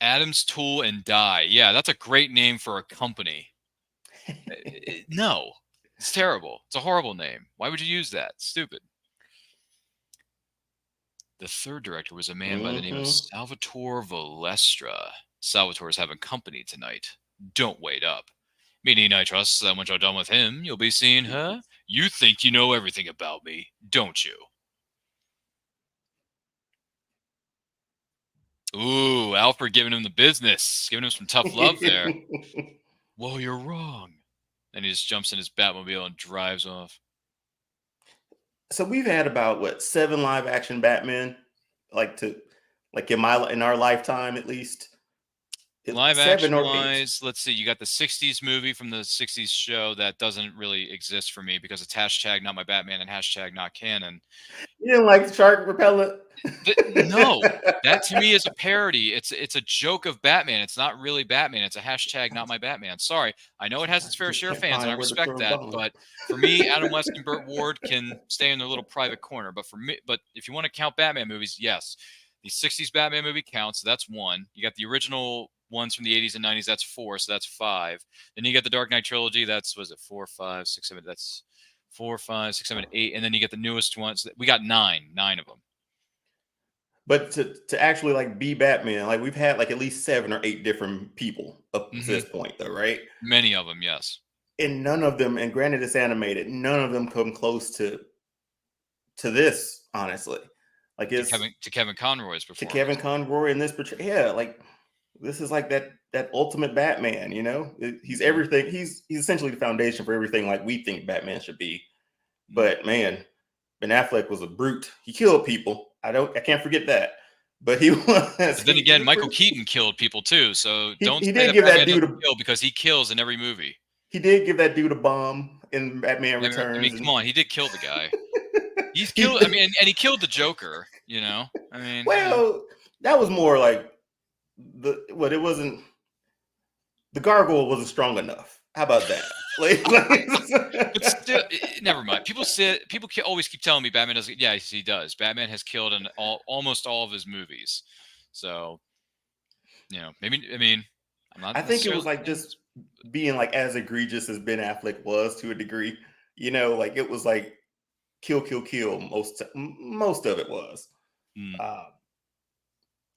Adams Tool and Die. Yeah, that's a great name for a company. No, it's terrible. It's a horrible name. Why would you use that? Stupid. The third director was a man by the name of Salvatore Valestra. Salvatore's having company tonight. Don't wait up. Meaning I trust that once you're done with him, you'll be seeing her. You think you know everything about me, don't you? Ooh, Alfred giving him the business. Giving him some tough love there. Whoa, you're wrong. And he just jumps in his Batmobile and drives off. So we've had about 7 live action Batman, in our lifetime at least. Live action wise, let's see. You got the '60s movie from the '60s show that doesn't really exist for me because it's hashtag not my Batman and hashtag not canon. You didn't like the shark repellent? No, that to me is a parody. It's a joke of Batman. It's not really Batman. It's a hashtag not my Batman. Sorry, I know it has its fair share of fans, and I respect that. But for me, Adam West and Burt Ward can stay in their little private corner. But if you want to count Batman movies, yes, the '60s Batman movie counts. So that's one. You got the original ones from the 80s and 90s. That's 4, so that's 5. Then you get the Dark Knight trilogy. Was it 4, 5, 6, 7? That's 4, 5, 6, 7, 8. And then you get the newest ones. We got 9 of them. But to actually like be Batman, like we've had like at least 7 or 8 different people up to this point, though, right? Many of them, yes. And none of them, and granted it's animated, none of them come close to this, honestly. Like it's to Kevin Conroy's performance. To Kevin Conroy in this portrayal. Yeah, like this is like that ultimate Batman, you know? He's everything. He's essentially the foundation for everything like we think Batman should be. But man, Ben Affleck was a brute. He killed people. I can't forget that. But he was. But then again, Michael Keaton killed people too. So don't he say did give that dude a kill, because he kills in every movie. He did give that dude a bomb in Batman Returns. I mean, come on, he did kill the guy. He's killed. I mean, and he killed the Joker. You know, I mean, well, that was more like it wasn't. The gargoyle wasn't strong enough. How about that? But still, never mind. People always keep telling me Batman doesn't. Yes, he does. Batman has killed in almost all of his movies. So, you know, maybe. I mean, I'm not. I think it was like just being like as egregious as Ben Affleck was to a degree. You know, like it was like kill. Most of it was.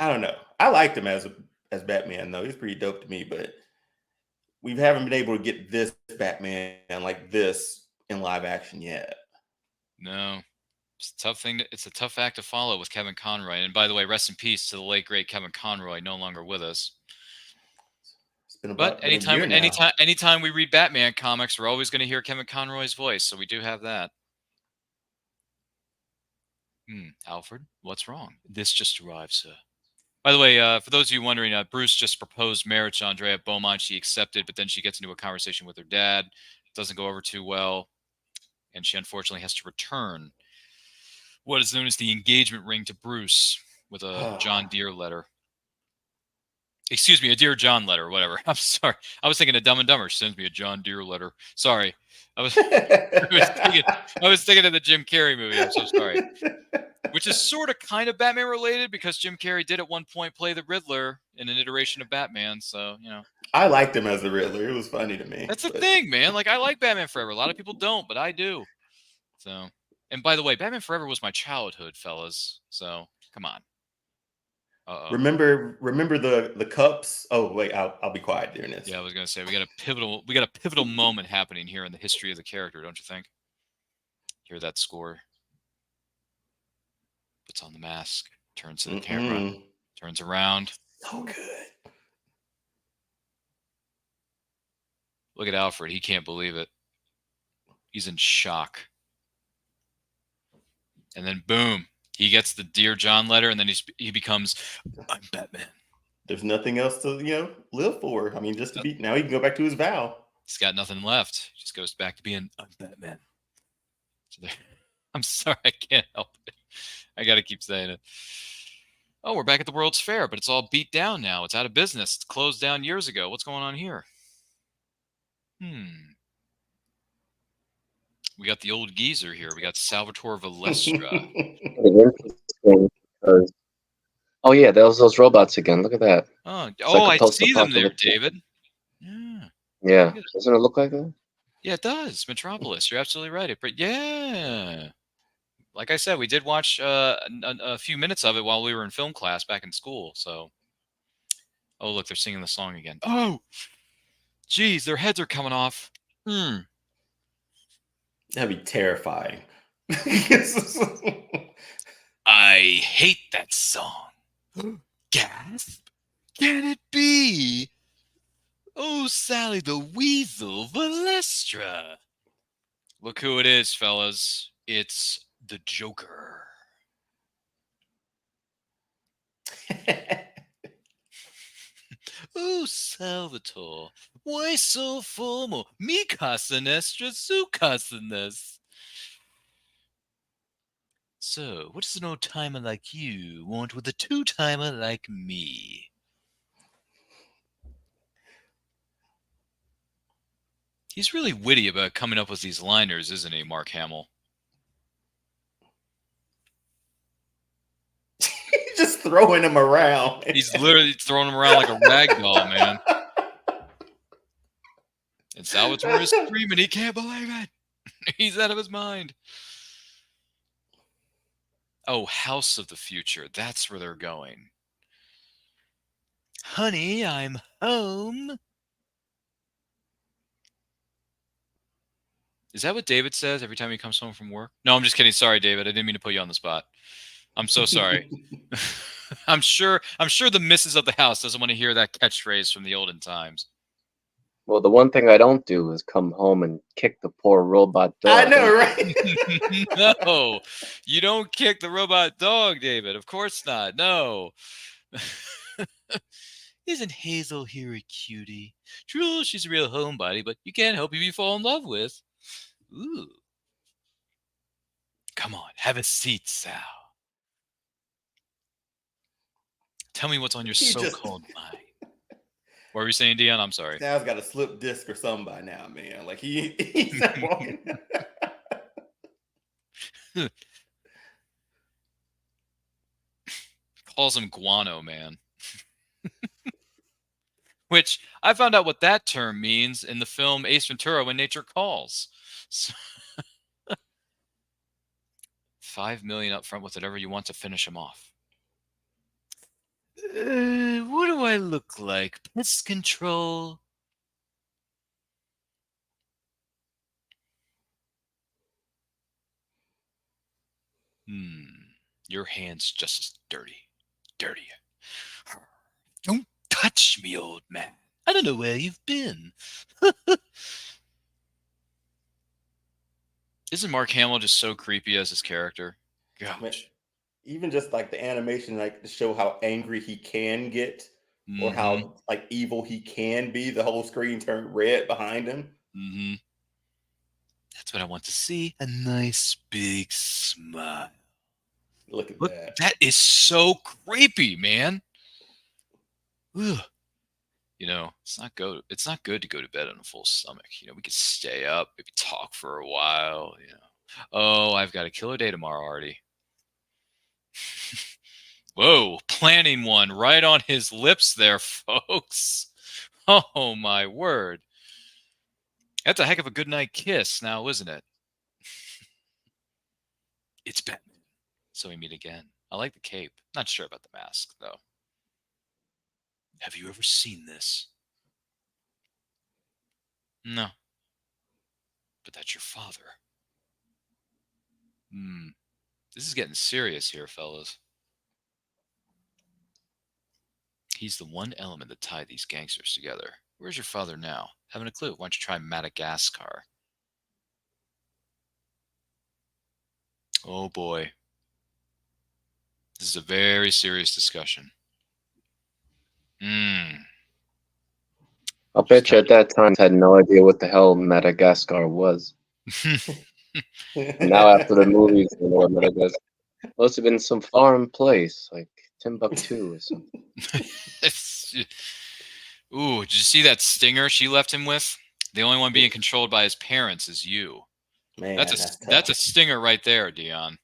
I don't know. I liked him as Batman though. He's pretty dope to me, but we haven't been able to get this Batman like this in live action yet. No, it's a tough thing. It's a tough act to follow with Kevin Conroy. And by the way, rest in peace to the late great Kevin Conroy, no longer with us. It's been about but anytime we read Batman comics, we're always going to hear Kevin Conroy's voice. So we do have that. Alfred, what's wrong? This just arrived, sir. By the way, for those of you wondering, Bruce just proposed marriage to Andrea Beaumont. She accepted, but then she gets into a conversation with her dad. It doesn't go over too well, and she unfortunately has to return what is known as the engagement ring to Bruce with a John Deere letter. Excuse me, a Dear John letter, whatever. I'm sorry. I was thinking of Dumb and Dumber. She sends me a John Deere letter. Sorry. I was thinking of the Jim Carrey movie. I'm so sorry. Which is sort of kind of Batman related, because Jim Carrey did at one point play the Riddler in an iteration of Batman. So, you know. I liked him as the Riddler. It was funny to me. That's the thing, man. Like, I like Batman Forever. A lot of people don't, but I do. So, and by the way, Batman Forever was my childhood, fellas. So, come on. Remember the cups? Oh wait, I'll be quiet during this. Yeah, I was gonna say we got a pivotal moment happening here in the history of the character, don't you think? Hear that score? Puts on the mask, turns to the camera, turns around. So good. Look at Alfred. He can't believe it. He's in shock. And then boom. He gets the Dear John letter, and then he becomes, I'm Batman. There's nothing else to, live for. I mean, just to be, now he can go back to his vow. He's got nothing left. He just goes back to being, I'm Batman. So I'm sorry, I can't help it. I got to keep saying it. Oh, we're back at the World's Fair, but it's all beat down now. It's out of business. It's closed down years ago. What's going on here? We got the old geezer here. We got Salvatore Valestra. Oh yeah, those robots again. Look at that. I see them there, David. Yeah. Doesn't it look like that? Yeah, it does. Metropolis. You're absolutely right. But yeah, like I said, we did watch a few minutes of it while we were in film class back in school. So, oh look, they're singing the song again. Oh, geez, their heads are coming off. That'd be terrifying. I hate that song. Gasp! Can it be? Oh, Sally the Weasel Valestra. Look who it is, fellas. It's the Joker. Oh, Salvatore, why so formal? Mi casa nestra, su casa nes. So, what does an old-timer like you want with a two-timer like me? He's really witty about coming up with these liners, isn't he, Mark Hamill? He just throwing him around. He's literally throwing him around like a rag doll, man. And Salvatore is screaming. He can't believe it. He's out of his mind. Oh, House of the Future. That's where they're going. Honey, I'm home. Is that what David says every time he comes home from work? No, I'm just kidding. Sorry, David. I didn't mean to put you on the spot. I'm so sorry. I'm sure the missus of the house doesn't want to hear that catchphrase from the olden times. Well, the one thing I don't do is come home and kick the poor robot dog. I know, right? No, you don't kick the robot dog, David. Of course not. No. Isn't Hazel here a cutie? True, she's a real homebody, but you can't help who you fall in love with. Ooh. Come on, have a seat, Sal. Tell me what's on your so-called mind. What were you saying, Dion? I'm sorry. Sal's got a slip disc or something by now, man. Like he's not walking. Calls him Guano Man. Which I found out what that term means in the film Ace Ventura: When Nature Calls. So, $5 million up front with whatever you want to finish him off. What do I look like? Pest control. Your hand's just as dirty. Dirtier. Don't touch me, old man. I don't know where you've been. Isn't Mark Hamill just so creepy as his character? Gosh. Even just like the animation, like to show how angry he can get, or how like evil he can be. The whole screen turned red behind him. That's what I want to see. A nice big smile. Look at that. That is so creepy, man. Ugh. You know, it's not good to go to bed on a full stomach. You know, we could stay up, maybe talk for a while. You know, oh, I've got a killer day tomorrow, Artie. Whoa, planning one right on his lips there, folks. Oh, my word. That's a heck of a goodnight kiss now, isn't it? It's Batman. So we meet again. I like the cape. Not sure about the mask, though. Have you ever seen this? No. But that's your father. This is getting serious here, fellas. He's the one element that tied these gangsters together. Where's your father now? Haven't a clue. Why don't you try Madagascar? Oh boy. This is a very serious discussion. I'll bet you at that time had no idea what the hell Madagascar was. Now after the movies, you know what Madagascar must have been some foreign place like Timbuktu or something. Ooh, did you see that stinger she left him with? The only one being controlled by his parents is you. Man, that's a stinger right there, Dion.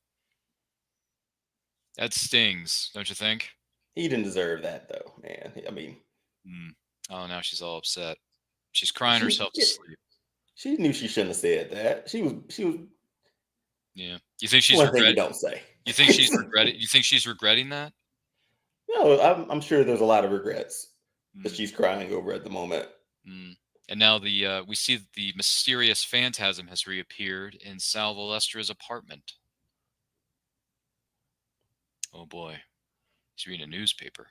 That stings, don't you think? He didn't deserve that, though, man. I mean, oh, now she's all upset. She's crying herself to sleep. She knew she shouldn't have said that. She was. Yeah. You think she's one thing you don't say. You think she's regretting? You think she's regretting that? No, I'm sure there's a lot of regrets that she's crying over at the moment. And now we see the mysterious Phantasm has reappeared in Sal Valestra's apartment. Oh boy, he's reading a newspaper.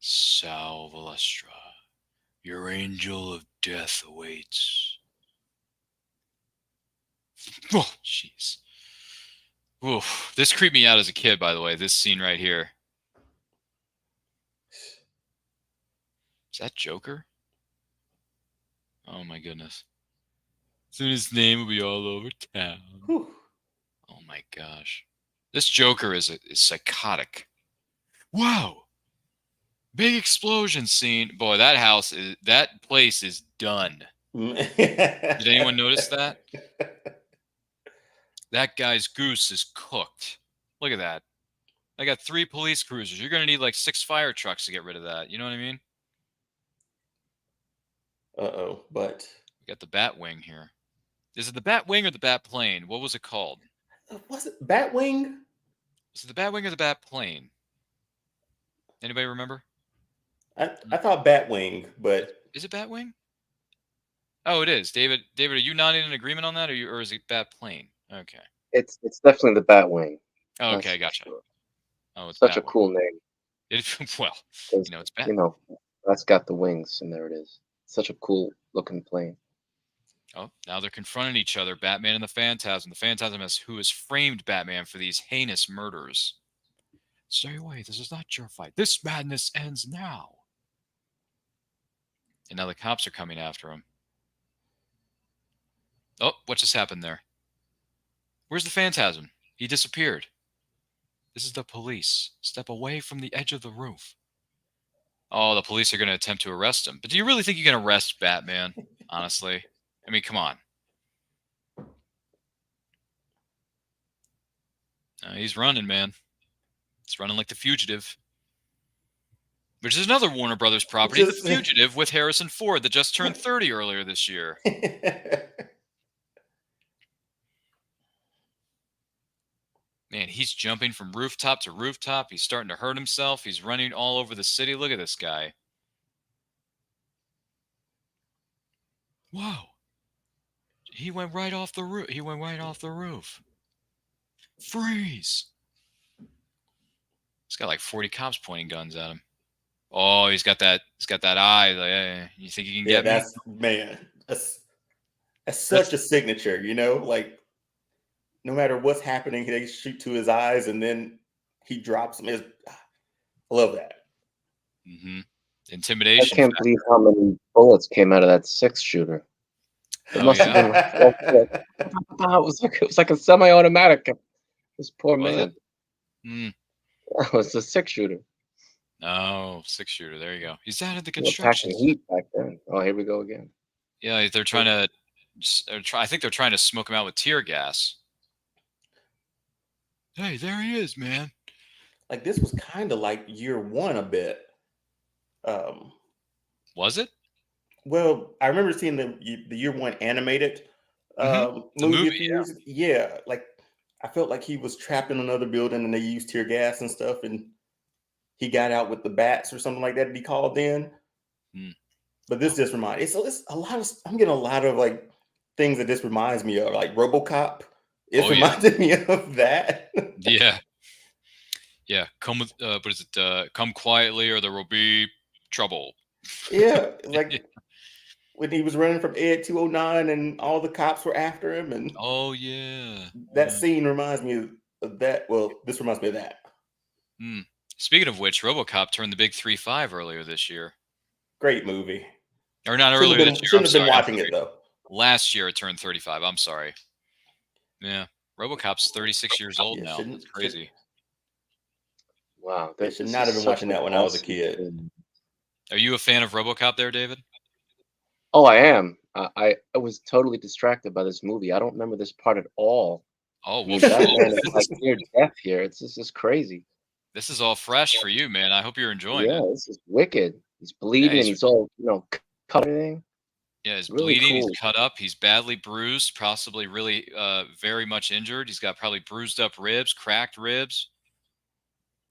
Sal Valestra, your angel of death awaits. Oh, jeez. Oof. This creeped me out as a kid, by the way, this scene right here. Is that Joker? Oh my goodness. Soon his name will be all over town. Whew. Oh my gosh. This Joker is psychotic. Wow. Big explosion scene. Boy, that place is done. Did anyone notice that? That guy's goose is cooked. Look at that. I got 3 police cruisers. You're going to need like 6 fire trucks to get rid of that. You know what I mean? But We got the Batwing here. Is it the Batwing or the Batplane? What was it called? was it Batwing? Is it the Batwing or the Batplane? Anybody remember? I thought Batwing, but Is it Batwing? Oh, it is. David, are you not in agreement on that, or is it Batplane? Okay. It's definitely the Batwing. Oh, That's okay, for gotcha. sure. Oh, it's Such a Batwing. cool name. Well, 'Cause, it's Bat. you know, that's got the wings, and there it is. Such a cool looking plane. Oh, now they're confronting each other, Batman and the Phantasm. The Phantasm who has framed Batman for these heinous murders. Stay away. This is not your fight. This madness ends now. And now the cops are coming after him. Oh, what just happened there? Where's the Phantasm? He disappeared. This is the police. Step away from the edge of the roof. Oh, the police are going to attempt to arrest him. But do you really think you can arrest Batman? Honestly? I mean, come on. He's running, man. He's running like the fugitive. Which is another Warner Brothers property, The Fugitive, with Harrison Ford, that just turned 30 earlier this year. Man, he's jumping from rooftop to rooftop. He's starting to hurt himself. He's running all over the city. Look at this guy. Whoa. He went right off the roof. Freeze. He's got like 40 cops pointing guns at him. Oh, he's got that eye. Like, hey, you think you can get me? Man, that's such a signature, you know, like no matter what's happening, they shoot to his eyes and then he drops them. I love that. Mm-hmm. Intimidation. I can't believe how many bullets came out of that 6-shooter. It must have been like, it was like a semi-automatic. This poor man. That was a 6-shooter. Oh, 6-shooter. There you go. He's out of the construction. construction. Heat back then. Oh, here we go again. Yeah, they're trying to. I think they're trying to smoke him out with tear gas. Hey, there he is, man. Like this was kind of like year one a bit. Was it? Well, I remember seeing the year one animated movie a few years ago. Yeah, like I felt like he was trapped in another building and they used tear gas and stuff, and he got out with the bats or something like that to be called in. But this just reminds it's a lot of. I'm getting a lot of like things that this reminds me of, like RoboCop. It reminded me of that. Yeah. Come with, but is it come quietly or there will be trouble? Yeah, like when he was running from Ed 209 and all the cops were after him, and that scene reminds me of that. Well, this reminds me of that. Speaking of which, RoboCop turned the big 3.5 earlier this year. Great movie. Or not earlier this year. Shouldn't have been watching it though. Last year it turned 35. I'm sorry. Yeah, RoboCop's 36 years old now. That's crazy. Wow, I should not have been watching that when I was a kid. Are you a fan of RoboCop there, David? Oh, I am. I was totally distracted by this movie. I don't remember this part at all. Oh, well, Batman is like near death here. This is crazy. This is all fresh for you, man. I hope you're enjoying it. Yeah, this is wicked. He's bleeding and he's all, cut everything. Yeah, he's really bleeding. cool. He's cut up. He's badly bruised, possibly really very much injured. He's got probably bruised up ribs, cracked ribs.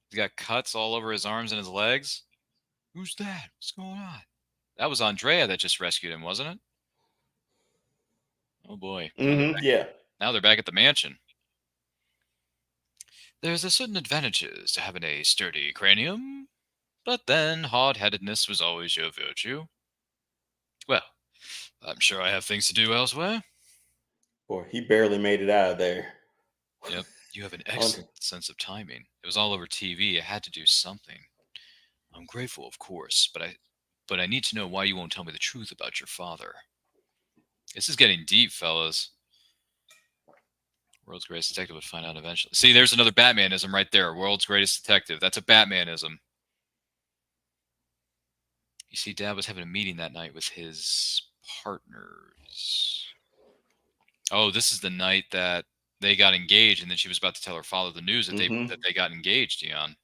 He's got cuts all over his arms and his legs. Who's that? What's going on? That was Andrea that just rescued him, wasn't it? Oh, boy. Yeah. Now they're back at the mansion. There's a certain advantages to having a sturdy cranium, but then hard-headedness was always your virtue. Well, I'm sure I have things to do elsewhere. Boy, he barely made it out of there. Yep. You have an excellent sense of timing. It was all over TV. I had to do something. I'm grateful, of course, but I need to know why you won't tell me the truth about your father. This is getting deep, fellas. World's greatest detective would find out eventually. See, there's another Batmanism right there. World's greatest detective. That's a Batmanism. You see, Dad was having a meeting that night with his partners. Oh, this is the night that they got engaged, and then she was about to tell her father the news that Mhm. they got engaged, Dion.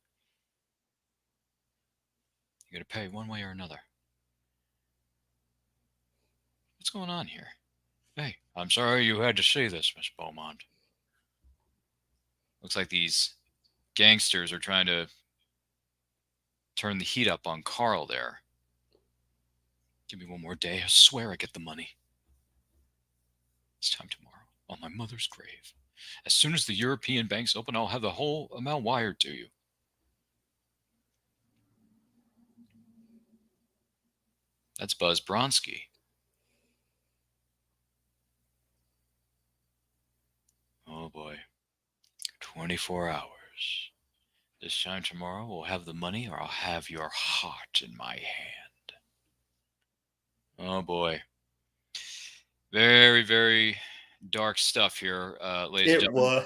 You got to pay one way or another. What's going on here? Hey, I'm sorry you had to see this, Miss Beaumont. Looks like these gangsters are trying to turn the heat up on Carl there. Give me one more day. I swear I get the money. This time tomorrow, on my mother's grave. As soon as the European banks open, I'll have the whole amount wired to you. That's Buzz Bronski. Oh boy. 24 hours. This time tomorrow, we'll have the money or I'll have your heart in my hand. Oh boy. Very, very dark stuff here, ladies and It gentlemen.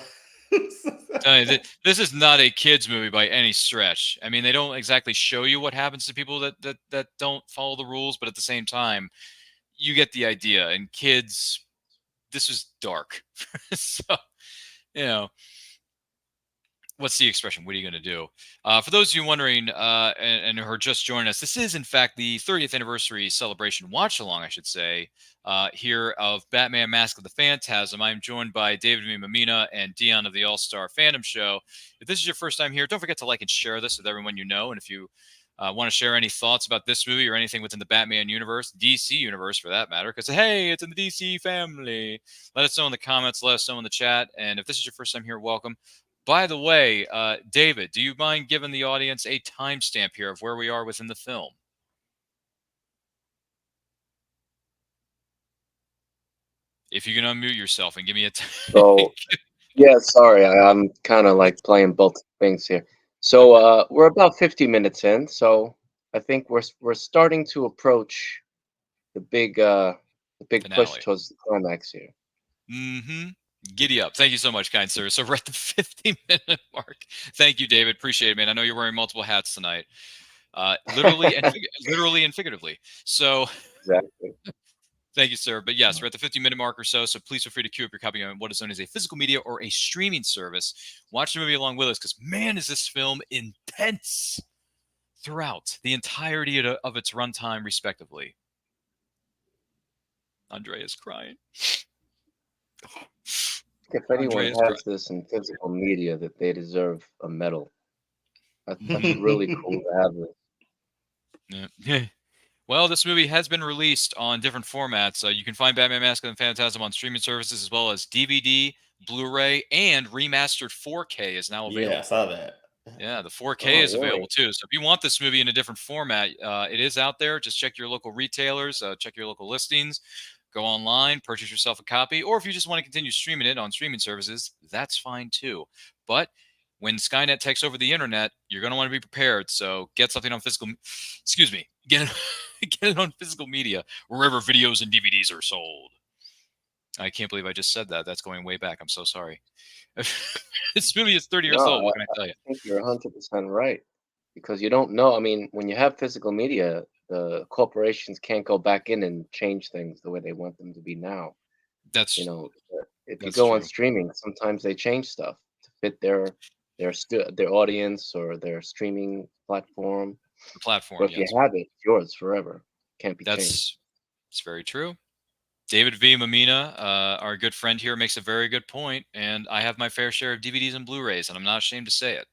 was. This is not a kids movie by any stretch. I mean, they don't exactly show you what happens to people that don't follow the rules, but at the same time, you get the idea. And kids, this was dark. So, you know, what's the expression? What are you going to do? For those of you wondering and who are just joining us, this is, in fact, the 30th anniversary celebration, watch-along, I should say, here of Batman Mask of the Phantasm. I'm joined by David V. Mamina and Dion of the All-Star Fandom Show. If this is your first time here, don't forget to like and share this with everyone you know. And if you want to share any thoughts about this movie or anything within the Batman universe, DC universe for that matter, because, hey, it's in the DC family, let us know in the comments, let us know in the chat. And if this is your first time here, welcome. By the way, David, do you mind giving the audience a timestamp here of where we are within the film? If you can unmute yourself and give me a So, yeah, sorry, I'm kind of like playing both things here. So we're about 50 minutes in, so I think we're starting to approach the big push finale. towards the climax here. Mm-hmm. Giddy up. Thank you so much, kind sir. So we're at the 50-minute mark. Thank you, David. Appreciate it, man. I know you're wearing multiple hats tonight. Literally and figuratively. So Exactly. thank you, sir. But yes, we're at the 50-minute mark or so. So please feel free to queue up your copy on what is known as a physical media or a streaming service. Watch the movie along with us because, man, is this film intense throughout the entirety of its runtime, respectively. Andrea's crying. If anyone Andrea's has this in physical media, that they deserve a medal. That's really cool to have this. Yeah. Well, this movie has been released on different formats. You can find Batman Mask of the Phantasm on streaming services as well as DVD, Blu-ray, and remastered 4K is now available. Yeah, I saw that. Yeah, the 4K is really? available too. So if you want this movie in a different format, it is out there. Just check your local retailers, check your local listings, go online, purchase yourself a copy, or if you just want to continue streaming it on streaming services, that's fine too. But when Skynet takes over the internet, you're going to want to be prepared. So get something on physical, get it on physical media wherever videos and DVDs are sold. I can't believe I just said that. That's going way back. I'm so sorry. This movie is 30 years old. What can I tell you? I think you're 100% right, because you don't know. I mean, when you have physical media, the corporations can't go back in and change things the way they want them to be now. That's if you that's go on true. streaming, sometimes they change stuff to fit their audience or their streaming platform. The platform. But if Yes. you have it, it's yours forever. Can't be changed. It's very true. David V. Mamina, our good friend here, makes a very good point, and I have my fair share of DVDs and Blu-rays, and I'm not ashamed to say it,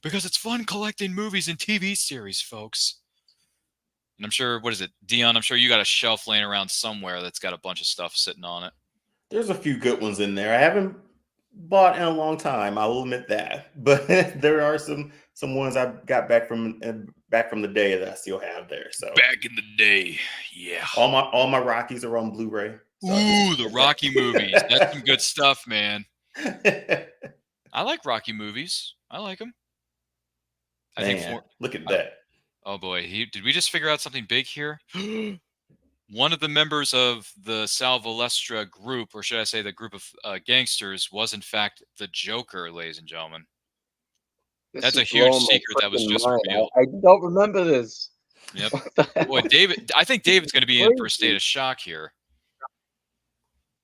because it's fun collecting movies and TV series, folks. And I'm sure, what is it, Dion? I'm sure you got a shelf laying around somewhere that's got a bunch of stuff sitting on it. There's a few good ones in there. I haven't bought in a long time, I will admit that, but there are some ones I got back from the day that I still have there. So Back in the day, yeah. all my Rockies are on Blu-ray. So Ooh, the Rocky movies. That's some good stuff, man. I like Rocky movies. I like them. I think look at that. Oh boy, did we just figure out something big here? One of the members of the Sal Valestra group, or should I say the group of gangsters, was in fact the Joker, ladies and gentlemen. That's a huge secret that was just revealed. I don't remember this. Yep. Boy, David, I think David's going to be in for a state of shock here.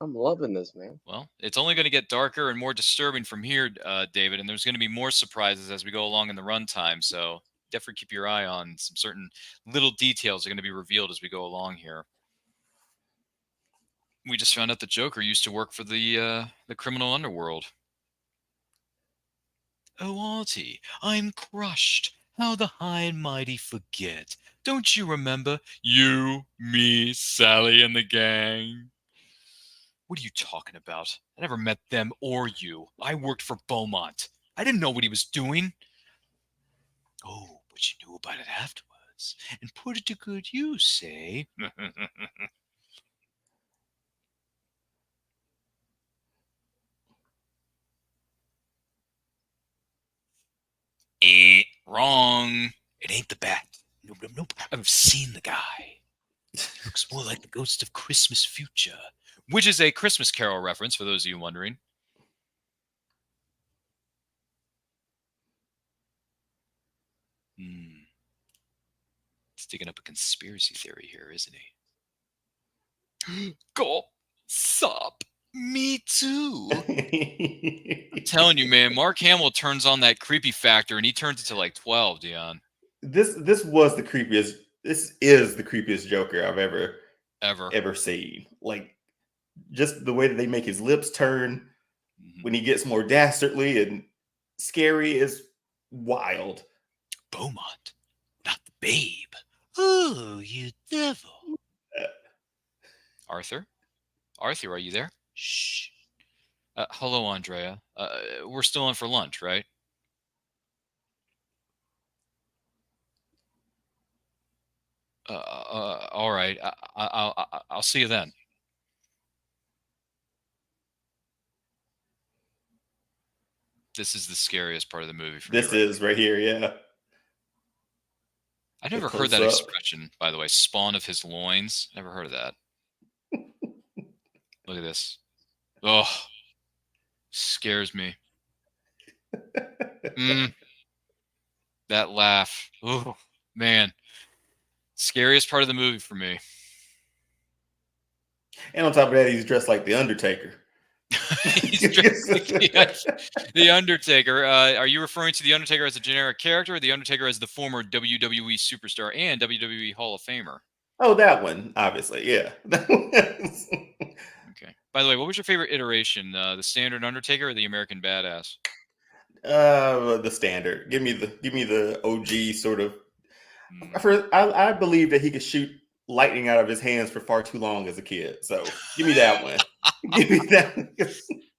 I'm loving this, man. Well, it's only going to get darker and more disturbing from here, David, and there's going to be more surprises as we go along in the runtime. So definitely keep your eye on some certain little details that are going to be revealed as we go along here. We just found out the Joker used to work for the criminal underworld. Oh, Auntie, I'm crushed. How the high and mighty forget. Don't you remember? You, me, Sally, and the gang. What are you talking about? I never met them or you. I worked for Beaumont. I didn't know what he was doing. Oh, but you knew about it afterwards and put it to good use, eh? Wrong. It ain't the bat. Nope. I've seen the guy. He looks more like the ghost of Christmas future, which is a Christmas Carol reference for those of you wondering. He's digging up a conspiracy theory here, isn't he? Go, sup, me too. I'm telling you, man, Mark Hamill turns on that creepy factor, and he turns it to like 12, Dion. This was the creepiest. This is the creepiest Joker I've ever seen. Like, just the way that they make his lips turn when he gets more dastardly and scary is wild. Beaumont, not the babe. Oh, you devil. Arthur, are you there? Shh. Hello, Andrea. We're still in for lunch, right? All right. I'll see you then. This is the scariest part of the movie for me. This is right here, yeah. I never heard that expression, by the way. Spawn of his loins. Never heard of that. Look at this. Oh, scares me. That laugh. Oh, man. Scariest part of the movie for me. And on top of that, he's dressed like the Undertaker. He's dressed like the Undertaker. Are you referring to the Undertaker as a generic character, or the Undertaker as the former WWE superstar and WWE Hall of Famer? Oh, that one, obviously, yeah. Okay. By the way, what was your favorite iteration? The standard Undertaker or the American Badass? The standard. Give me the OG sort of. I believe that he could shoot lightning out of his hands for far too long as a kid. So give me that one. Give me that.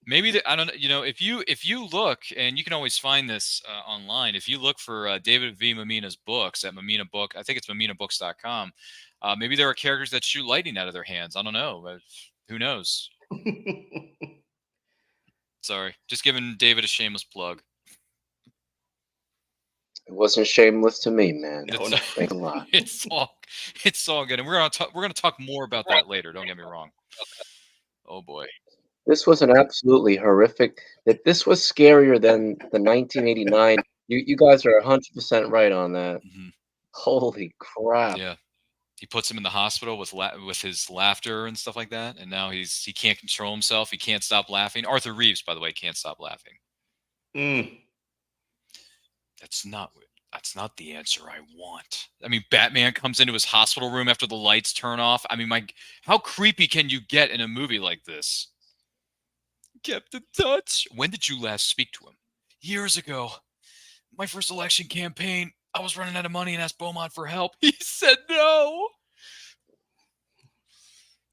Maybe I don't know. You know, if you look, and you can always find this online. If you look for David V. Mamina's books at Mamina Book, I think it's maminabooks.com. Maybe there are characters that shoot lightning out of their hands. I don't know, but who knows? Sorry, just giving David a shameless plug. It wasn't shameless to me, man. Thanks a lot. It's all good, and we're gonna talk more about that later. Don't get me wrong. Oh boy, this was an absolutely horrific. This was scarier than the 1989. You guys are 100% right on that. Mm-hmm. Holy crap! Yeah, he puts him in the hospital with his laughter and stuff like that, and now he can't control himself. He can't stop laughing. Arthur Reeves, by the way, can't stop laughing. That's not the answer I want. I mean, Batman comes into his hospital room after the lights turn off. I mean, how creepy can you get in a movie like this? Kept in touch. When did you last speak to him? Years ago. My first election campaign. I was running out of money and asked Beaumont for help. He said no.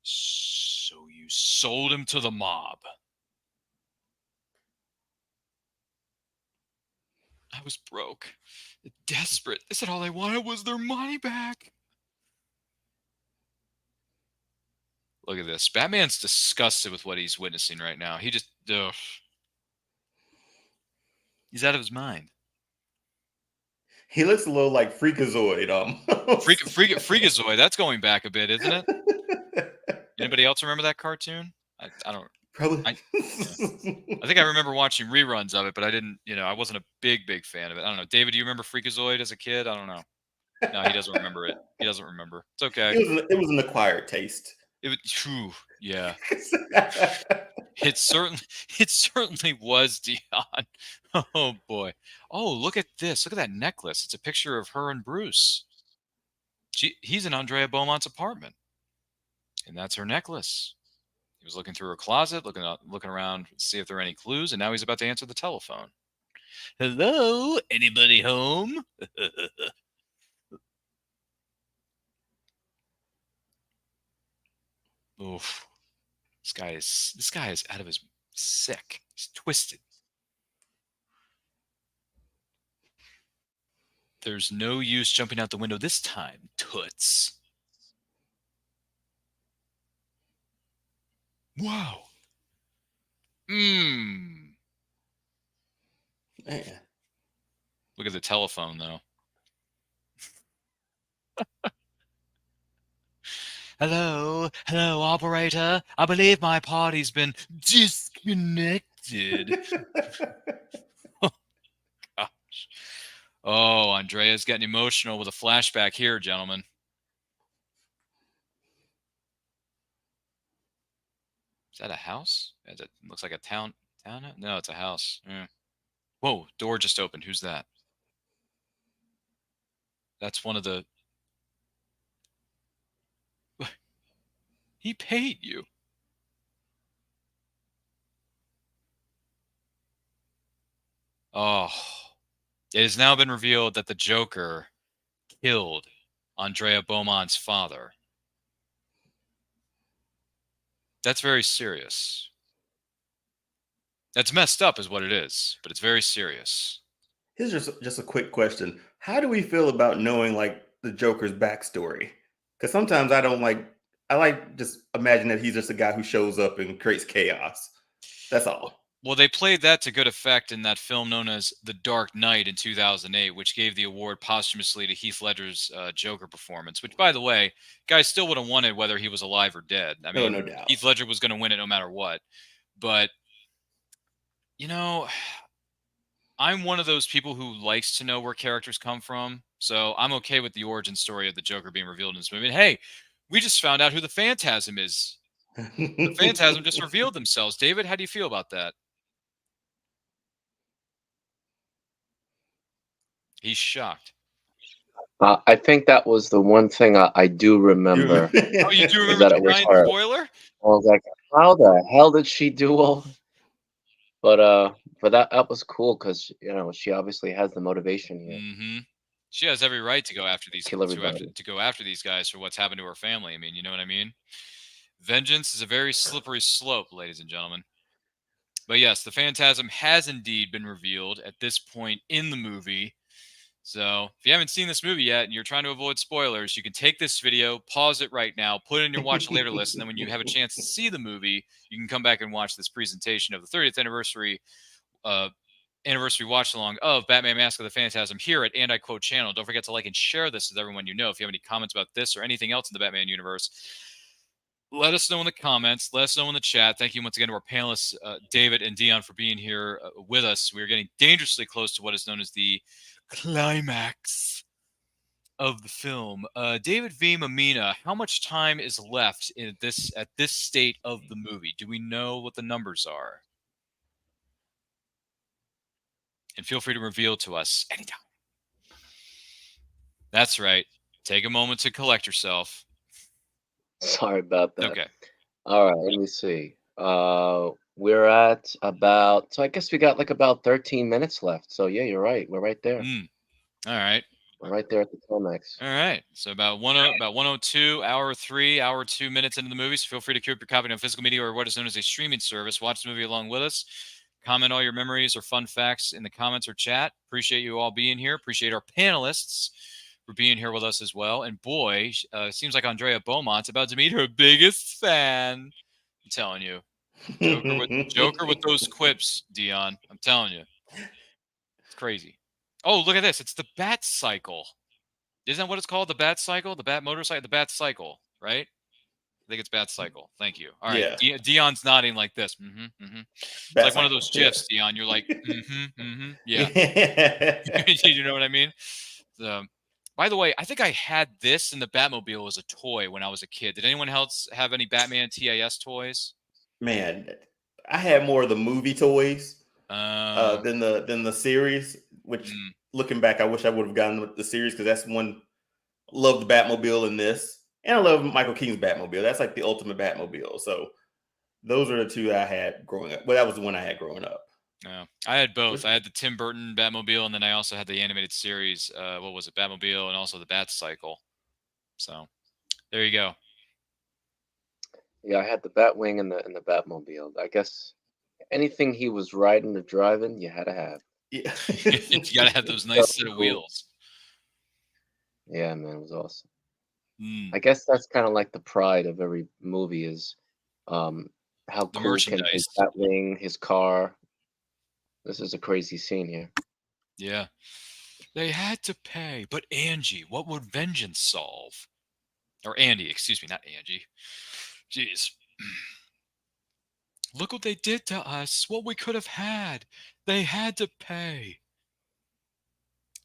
So you sold him to the mob. I was broke, desperate. They said all I wanted was their money back. Look at this. Batman's disgusted with what he's witnessing right now. He just, he's out of his mind. He looks a little like Freakazoid. Freakazoid. That's going back a bit, isn't it? Anybody else remember that cartoon? I don't. Probably. I think I remember watching reruns of it, but I didn't. I wasn't a big fan of it. I don't know. David, do you remember Freakazoid as a kid? I don't know. No, he doesn't remember it. He doesn't remember. It's okay. It was an acquired taste. Phew, yeah. It certainly was Dion. Oh boy. Oh, look at this. Look at that necklace. It's a picture of her and Bruce. He's in Andrea Beaumont's apartment, and that's her necklace. He was looking through her closet, looking around to see if there are any clues, and now he's about to answer the telephone. Hello, anybody home? Oof. This guy is out of his sick. He's twisted. There's no use jumping out the window this time, toots. Wow. Man. Look at the telephone, though. Hello, operator. I believe my party's been disconnected. Oh, gosh. Oh, Andrea's getting emotional with a flashback here, gentlemen. Is that a house? It looks like a town. No, it's a house. Yeah. Whoa, door just opened. Who's that? That's one of the... He paid you. Oh. It has now been revealed that the Joker killed Andrea Beaumont's father. That's very serious. That's messed up is what it is, but it's very serious. Here's just a quick question. How do we feel about knowing like the Joker's backstory? Because sometimes I like just imagine that he's just a guy who shows up and creates chaos. That's all. Well, they played that to good effect in that film known as The Dark Knight in 2008, which gave the award posthumously to Heath Ledger's Joker performance, which, by the way, guys still would have won it whether he was alive or dead. I mean, no doubt. Heath Ledger was going to win it no matter what. But, you know, I'm one of those people who likes to know where characters come from. So I'm okay with the origin story of the Joker being revealed in this movie. And hey, we just found out who the Phantasm is. The Phantasm just revealed themselves. David, how do you feel about that? He's shocked. I think that was the one thing I do remember. Oh, you do remember the giant spoiler? I was like, how the hell did she do all? But that was cool because she obviously has the motivation here. Mm-hmm. She has every right to go after these to go after these guys for what's happened to her family. I mean, you know what I mean? Vengeance is a very slippery slope, ladies and gentlemen. But yes, the Phantasm has indeed been revealed at this point in the movie. So if you haven't seen this movie yet and you're trying to avoid spoilers, you can take this video, pause it right now, put it in your watch later list, and then when you have a chance to see the movie, you can come back and watch this presentation of the 30th anniversary watch along of Batman Mask of the Phantasm here at And I Quote Channel. Don't forget to like and share this with everyone you know. If you have any comments about this or anything else in the Batman universe, let us know in the comments. Let us know in the chat. Thank you once again to our panelists, David and Dion, for being here with us. We are getting dangerously close to what is known as the climax of the film. David V. Mamina, how much time is left at this state of the movie? Do we know what the numbers are? And feel free to reveal to us anytime. That's right. Take a moment to collect yourself. Sorry about that. Okay. All right, let me see. We're at about, so I guess we got like about 13 minutes left. So yeah, you're right. We're right there. All right. We're right there at the climax. All right. So about 102, hour 2 minutes into the movie. So feel free to keep your copy on physical media or what is known as a streaming service. Watch the movie along with us. Comment all your memories or fun facts in the comments or chat. Appreciate you all being here. Appreciate our panelists for being here with us as well. And boy, seems like Andrea Beaumont's about to meet her biggest fan. I'm telling you. Joker with those quips, Dion. I'm telling you. It's crazy. Oh, look at this. It's the Bat Cycle. Isn't that what it's called? The Bat Cycle? The Bat Motorcycle? The Bat Cycle, right? I think it's Bat Cycle. Thank you. All right. Yeah. Dion's nodding like this. It's like one of those GIFs, yeah. Dion. You're like, yeah. You know what I mean? So, By the way, I think I had this in the Batmobile as a toy when I was a kid. Did anyone else have any Batman TAS toys? Man, I had more of the movie toys Uh, than the series. Which, mm, looking back, I wish I would have gotten the series because that's one. Love the Batmobile in this, and I love Michael Keaton's Batmobile. That's like the ultimate Batmobile. So those are the two that I had growing up. Well, that was the one I had growing up. no, I had both. I had the Tim Burton Batmobile, and then I also had the animated series. What was it, Batmobile, and also the Bat Cycle. So there you go. Yeah, I had the Batwing and the Batmobile. I guess anything he was riding or driving, you had to have. Yeah. You got to have those nice set of wheels. Yeah, man, it was awesome. Mm, I guess that's kind of like the pride of every movie is how the cool can his merchandise. Batwing, his car. This is a crazy scene here. Yeah. They had to pay. But Angie, what would vengeance solve? Or Andy, excuse me, not Angie. Jeez. Look what they did to us. What we could have had. They had to pay.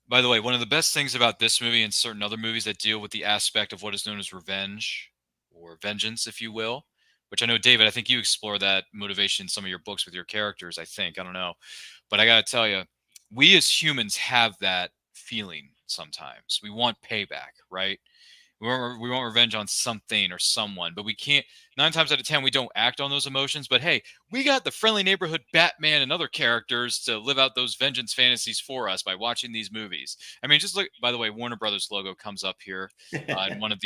By the way, one of the best things about this movie and certain other movies that deal with the aspect of what is known as revenge or vengeance, if you will, which I know, David, I think you explore that motivation in some of your books with your characters, I think. I don't know. But I got to tell you, we as humans have that feeling sometimes. We want payback, right? We want revenge on something or someone, but we can't. 9 times out of 10, we don't act on those emotions. But hey, we got the friendly neighborhood Batman and other characters to live out those vengeance fantasies for us by watching these movies. I mean, just look. By the way, Warner Brothers logo comes up here in one of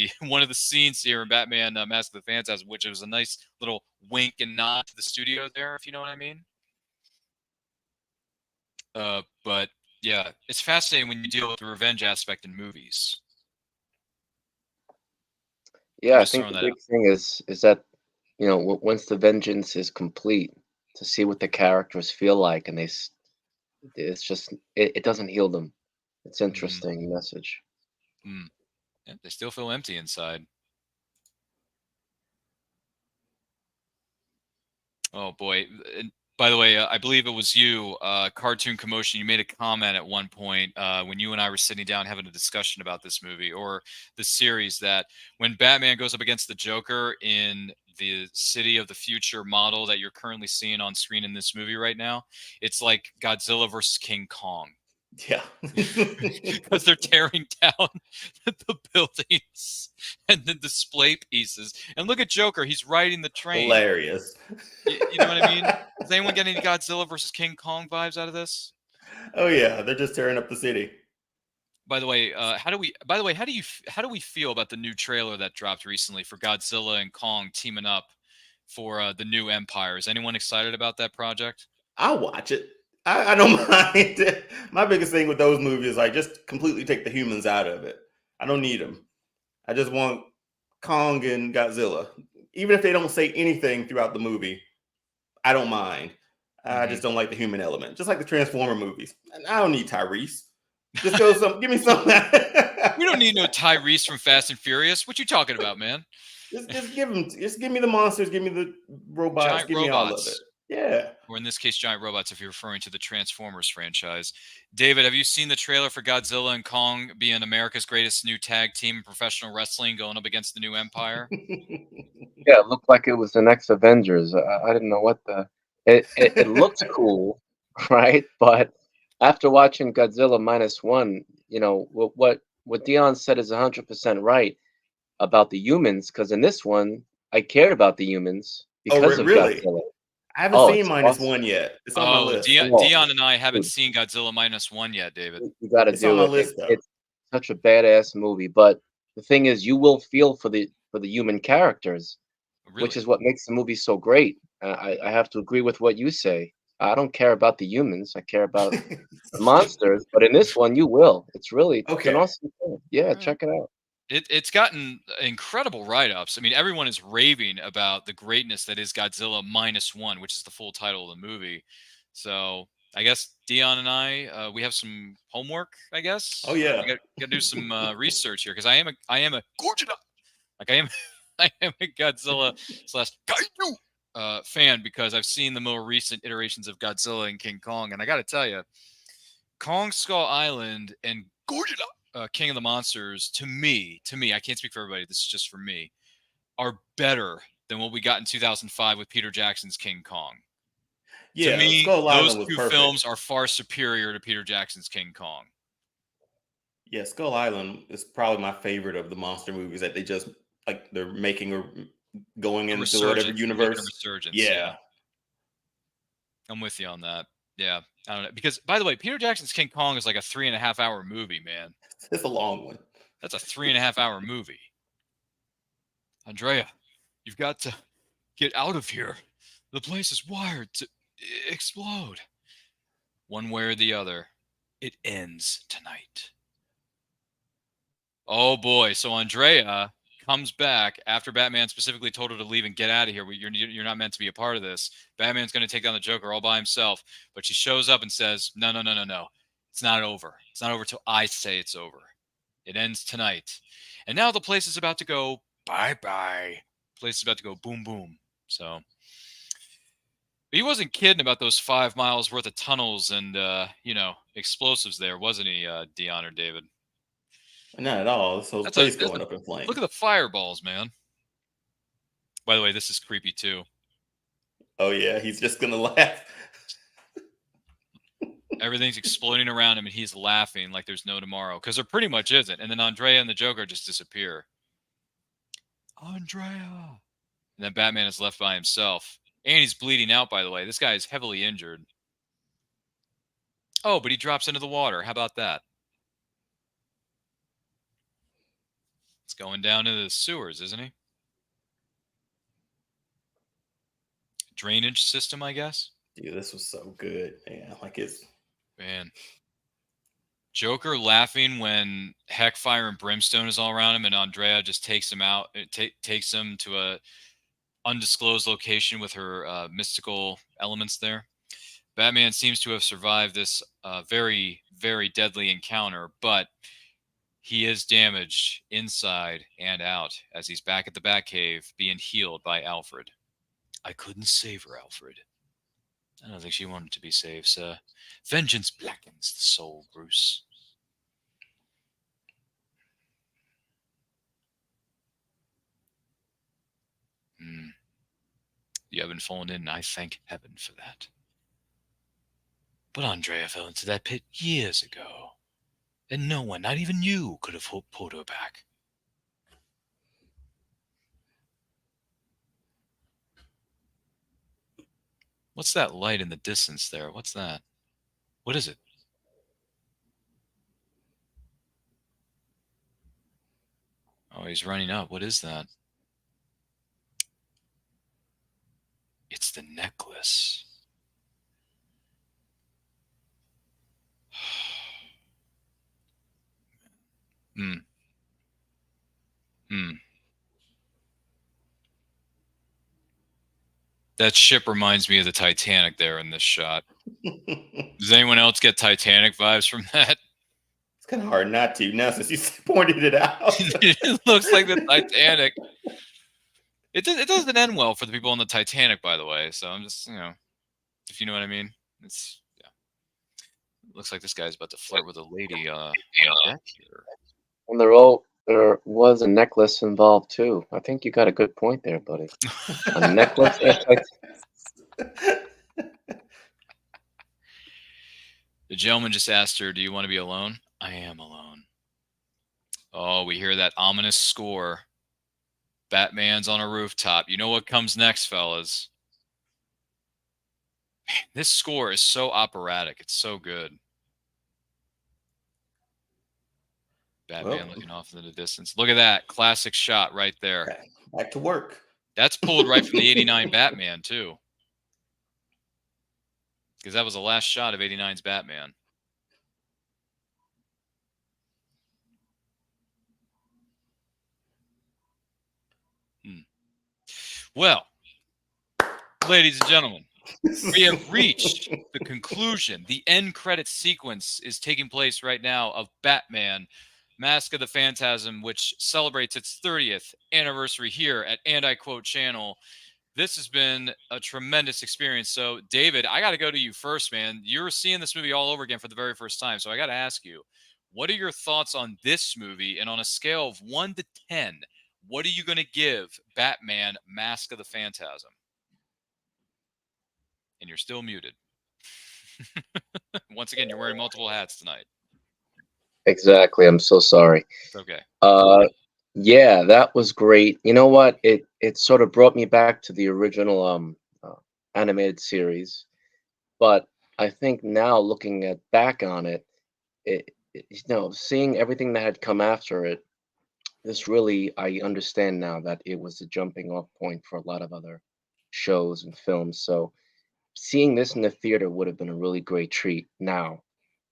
the scenes here in Batman Mask of the Phantasm, which was a nice little wink and nod to the studio there, if you know what I mean. But yeah, it's fascinating when you deal with the revenge aspect in movies. Yeah, I'm I just think throwing the that out. big thing is that once the vengeance is complete, to see what the characters feel like, and it's just it doesn't heal them. It's Mhm. interesting message. Mm. Yeah, they still feel empty inside. Oh boy! And by the way, I believe it was you, Cartoon Commotion. You made a comment at one point when you and I were sitting down having a discussion about this movie or the series that when Batman goes up against the Joker in the City of the Future model that you're currently seeing on screen in this movie right now, it's like Godzilla versus King Kong. Yeah. Because they're tearing down the buildings and the display pieces. And look at Joker; he's riding the train. Hilarious. You know what I mean? Does anyone get any Godzilla versus King Kong vibes out of this? Oh yeah, they're just tearing up the city. By the way, how do we? By the way, how do we feel about the new trailer that dropped recently for Godzilla and Kong teaming up for the new Empire? Is anyone excited about that project? I'll watch it. I don't mind. My biggest thing with those movies is like just completely take the humans out of it. I don't need them. I just want Kong and Godzilla. Even if they don't say anything throughout the movie, I don't mind. I Hmm. just don't like the human element. Just like the Transformer movies. I don't need Tyrese. Just go give me some. We don't need no Tyrese from Fast and Furious. What you talking about, man? just give them. Just give me the monsters. Give me the robots. Giant Give me all of it. robots. Yeah. Or in this case, giant robots, if you're referring to the Transformers franchise. David, have you seen the trailer for Godzilla and Kong being America's greatest new tag team in professional wrestling going up against the new Empire? Yeah, it looked like it was the next Avengers. I didn't know what the it looked cool, right? But after watching Godzilla -1, what Dion said is 100% right about the humans. Because in this one, I cared about the humans Oh, because of really? Godzilla. I haven't Oh, seen it's awesome. -1 yet. It's on my Oh, list. Oh, Dion and I haven't dude, seen Godzilla -1 yet, David. you got to It's on do my it. list though. It's such a badass movie. But the thing is, you will feel for the human characters, which Really? is what makes the movie so great. I have to agree with what you say. I don't care about the humans. I care about the monsters. But in this one, you will. It's an Okay. awesome thing. Yeah, All right. check it out. It's gotten incredible write-ups. I mean, everyone is raving about the greatness that is Godzilla -1, which is the full title of the movie. So I guess Dion and I, we have some homework. I Oh guess yeah. we got to do some research here because I am a Gojira, like I am I am a Godzilla slash Kaiju fan because I've seen the more recent iterations of Godzilla and King Kong, and I got to tell you, Kong Skull Island and Gojira King of the Monsters, to me, I can't speak for everybody. This is just for me, are better than what we got in 2005 with Peter Jackson's King Kong. To Yeah, me, Skull those Island was two perfect. films are far superior to Peter Jackson's King Kong. Yeah, Skull Island is probably my favorite of the monster movies that they just like they're making or going A into whatever resurgence, making a universe. resurgence. Yeah, I'm with you on that. Yeah, I don't know, because by the way, Peter Jackson's King Kong is like a 3.5 hour movie, man. It's a long one. That's a 3.5 hour movie. Andrea, you've got to get out of here. The place is wired to explode. One way or the other, it ends tonight. Oh boy! So Andrea comes back after Batman specifically told her to leave and get out of here. You're not meant to be a part of this. Batman's going to take down the Joker all by himself. But she shows up and says, no. It's not over. It's not over till I say it's over. It ends tonight. And now the place is about to go bye-bye. The place is about to go boom, boom. So he wasn't kidding about those 5 miles worth of tunnels and, explosives there, wasn't he, Dion or David? Not at all. This whole place going up in flames. Look at the fireballs, man. By the way, this is creepy too. Oh yeah, he's just gonna laugh. Everything's exploding around him, and he's laughing like there's no tomorrow, because there pretty much isn't. And then Andrea and the Joker just disappear. Andrea. And then Batman is left by himself. And he's bleeding out, by the way. This guy is heavily injured. Oh, but he drops into the water. How about that? It's going down into the sewers, isn't he? Drainage system, I guess. Dude, this was so good. Yeah, like it's man. Joker laughing when Heckfire and Brimstone is all around him, and Andrea just takes him out. Takes him to a undisclosed location with her mystical elements there. Batman seems to have survived this very, very deadly encounter, but he is damaged inside and out as he's back at the Batcave being healed by Alfred. I couldn't save her, Alfred. I don't think she wanted to be saved, sir. Vengeance blackens the soul, Bruce. You haven't fallen in, and I thank heaven for that. But Andrea fell into that pit years ago, and no one, not even you, could have pulled her back. What's that light in the distance there? What's that? What is it? Oh, he's running up. What is that? It's the necklace. That ship reminds me of the Titanic there in this shot. Does anyone else get Titanic vibes from that? It's kind of hard not to now since you pointed it out. It looks like the Titanic. It doesn't end well for the people on the Titanic, by the way. So I'm just, if you know what I mean. It's It looks like this guy's about to flirt with a lady. And there was a necklace involved too. I think you got a good point there, buddy. A necklace. The gentleman just asked her, "Do you want to be alone?" I am alone. Oh, we hear that ominous score. Batman's on a rooftop. You know what comes next, fellas? Man, this score is so operatic. It's so good. Batman looking off into the distance. Look at that. Classic shot right there. Back to work. That's pulled right from the 89 Batman, too. Because that was the last shot of 89's Batman. Well, ladies and gentlemen, we have reached the conclusion. The end credit sequence is taking place right now of Batman, Mask of the Phantasm, which celebrates its 30th anniversary here at And I Quote Channel. This has been a tremendous experience. So, David, I got to go to you first, man. You're seeing this movie all over again for the very first time. So I got to ask you, What are your thoughts on this movie? And on a scale of 1 to 10, what are you going to give Batman Mask of the Phantasm? And you're still muted. Once again, you're wearing multiple hats tonight. Exactly. I'm so sorry. It's okay. Yeah, that was great. You know what? It sort of brought me back to the original animated series, but I think now looking back on it, seeing everything that had come after it, this really I understand now that it was a jumping off point for a lot of other shows and films. So seeing this in the theater would have been a really great treat. Now,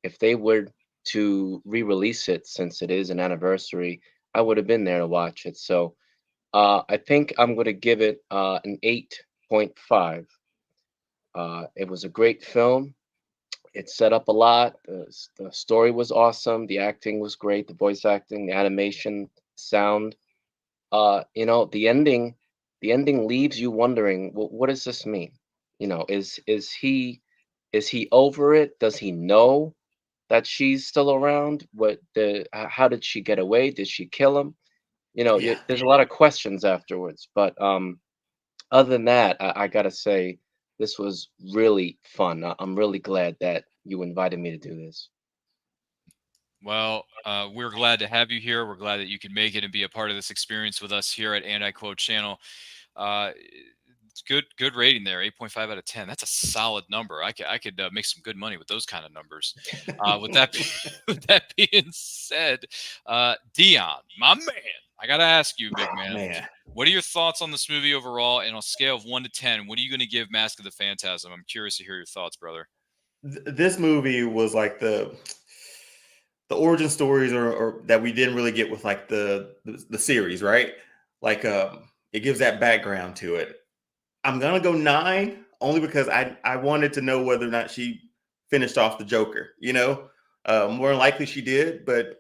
if they were to re-release it, since it is an anniversary, I would have been there to watch it. So I think I'm going to give it an 8.5. It was a great film. It set up a lot. The story was awesome. The acting was great. The voice acting, the animation, sound. The ending leaves you wondering, what does this mean? Is he over it? Does he know that she's still around? How did she get away? Did she kill him? Yeah. There's a lot of questions afterwards. But other than that, I gotta say, this was really fun. I'm really glad that you invited me to do this. Well, we're glad to have you here. We're glad that you can make it and be a part of this experience with us here at Anti-Quote Channel. It's good rating there, 8.5 out of 10. That's a solid number. I could make some good money with those kind of numbers. With that being said, Dion, my man, I gotta ask you, big man, what are your thoughts on this movie overall? And on a scale of 1 to 10, what are you going to give Mask of the Phantasm? I'm curious to hear your thoughts, brother. This movie was like the origin stories or that we didn't really get with like the series, right? Like it gives that background to it. I'm gonna go 9 only because I wanted to know whether or not she finished off the Joker. More than likely she did, but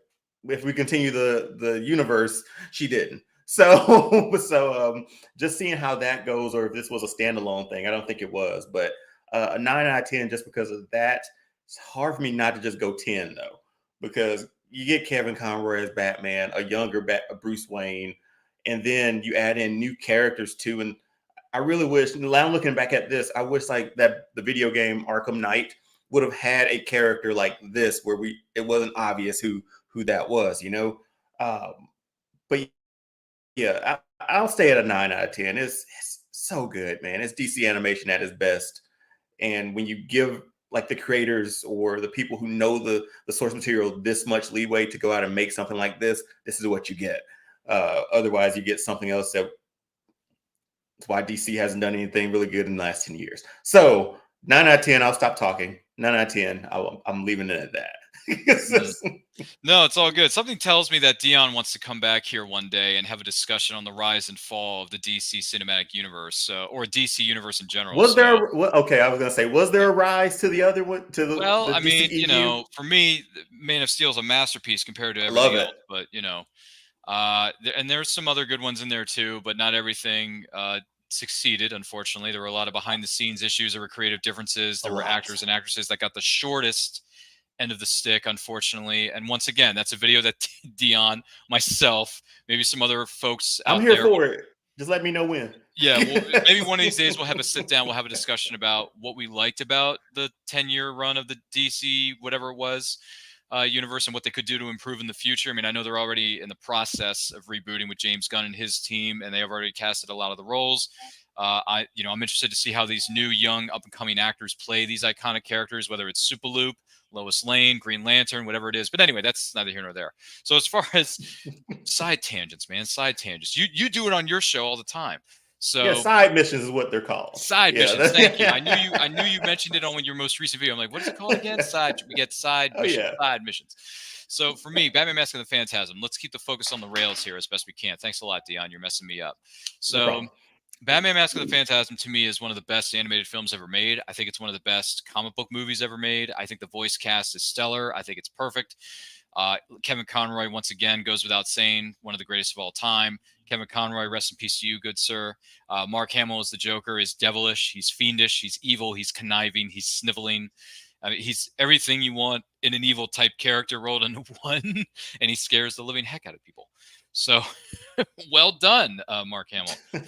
if we continue the universe, she didn't. So just seeing how that goes, or if this was a standalone thing, I don't think it was, but a 9 out of 10 just because of that. It's hard for me not to just go 10 though, because you get Kevin Conroy as Batman, a younger Bruce Wayne, and then you add in new characters too. And I really wish, now looking back at this, I wish like that the video game Arkham Knight would have had a character like this where it wasn't obvious who that was, but yeah, I'll stay at a 9 out of 10. It's so good, man. It's DC animation at its best. And when you give like the creators or the people who know the source material this much leeway to go out and make something like this is what you get. Otherwise, you get something else that's why DC hasn't done anything really good in the last 10 years. So 9 out of 10, I'll stop talking. 9 out of 10, I'm leaving it at that. No, it's all good. Something tells me that Dion wants to come back here one day and have a discussion on the rise and fall of the DC cinematic universe, or DC universe in general. Was there? Okay, I was gonna say, was there a rise to the other one? To the well, the I mean, DCEU? for me, Man of Steel is a masterpiece compared to I everything love it. else. But and there's some other good ones in there too, but not everything succeeded. Unfortunately, there were a lot of behind the scenes issues. There were creative differences. There were actors and actresses that got the shortest end of the stick, unfortunately. And once again, that's a video that Dion, myself, maybe some other folks out I'm here there for it. Just let me know when. Yeah, well, maybe one of these days we'll have a sit down. We'll have a discussion about what we liked about the 10-year run of the DC, whatever it was, universe, and what they could do to improve in the future. I mean, I know they're already in the process of rebooting with James Gunn and his team, and they have already casted a lot of the roles. I'm interested to see how these new, young, up-and-coming actors play these iconic characters, whether it's Superloop, Lois Lane, Green Lantern, whatever it is. But anyway, that's neither here nor there. So as far as side tangents, man, side tangents, you do it on your show all the time. So yeah, side missions is what they're called. Side missions. Thank you. I knew you mentioned it on your most recent video. I'm like, what is it called again? We get side missions. Yeah. Side missions. So for me, Batman Mask of the Phantasm. Let's keep the focus on the rails here as best we can. Thanks a lot, Dion. You're messing me up. So. No Batman Mask of the Phantasm to me is one of the best animated films ever made. I think it's one of the best comic book movies ever made. I think the voice cast is stellar. I think it's perfect. Kevin Conroy, once again, goes without saying, one of the greatest of all time. Kevin Conroy, rest in peace to you, good sir. Mark Hamill as the Joker is devilish. He's fiendish. He's evil. He's conniving. He's sniveling. I mean, he's everything you want in an evil type character rolled into one, and he scares the living heck out of people. So, well done, Mark Hamill.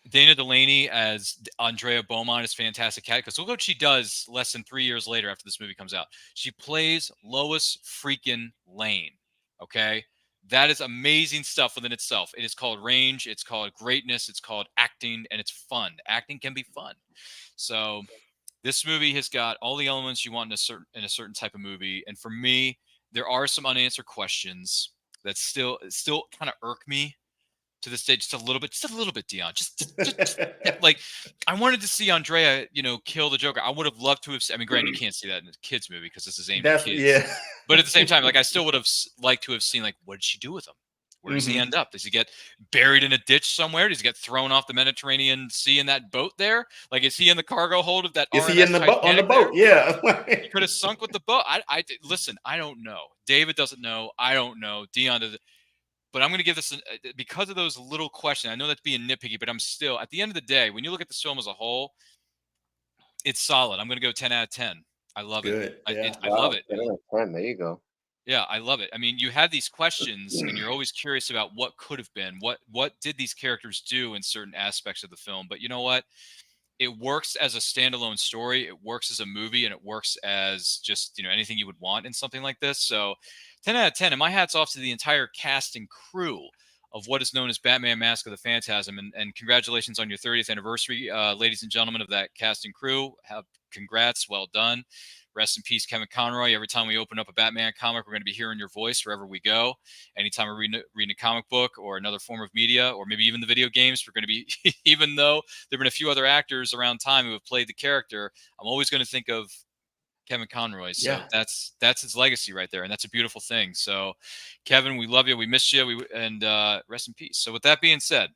Dana Delaney as Andrea Beaumont is fantastic cat, because look what she does less than 3 years later after this movie comes out. She plays Lois freaking Lane. Okay. That is amazing stuff within itself. It is called range. It's called greatness. It's called acting, and it's fun. Acting can be fun. So this movie has got all the elements you want in a certain type of movie. And for me, there are some unanswered questions that still kind of irk me to this day, just a little bit, Dion. Just like, I wanted to see Andrea, kill the Joker. I would have loved to have. I mean, granted, you can't see that in a kids movie because this is aimed at kids. Yeah. But at the same time, like, I still would have liked to have seen, like, what did she do with him? Where does he end up? Does he get buried in a ditch somewhere? Does he get thrown off the Mediterranean Sea in that boat there? Like, is he in the cargo hold of that? Is RMS he in the boat on the boat? there? Yeah. He could have sunk with the boat. Listen. I don't know. David doesn't know. I don't know. Dion doesn't. But I'm going to give this because of those little questions. I know that's being nitpicky, but I'm still, at the end of the day, when you look at this film as a whole, it's solid. I'm going to go 10 out of 10. I love it. Yeah. I love it. 10 out of 10. There you go. Yeah, I love it. I mean, you have these questions, and you're always curious about what could have been. What did these characters do in certain aspects of the film? But you know what? It works as a standalone story. It works as a movie, and it works as just, anything you would want in something like this. So 10 out of 10. And my hat's off to the entire cast and crew of what is known as Batman Mask of the Phantasm. And congratulations on your 30th anniversary, ladies and gentlemen of that cast and crew. Congrats. Well done. Rest in peace, Kevin Conroy. Every time we open up a Batman comic, we're going to be hearing your voice wherever we go. Anytime we're reading a comic book or another form of media, or maybe even the video games, we're going to be, even though there have been a few other actors around time who have played the character, I'm always going to think of Kevin Conroy. So that's his legacy right there. And that's a beautiful thing. So Kevin, we love you. We missed you. And rest in peace. So with that being said,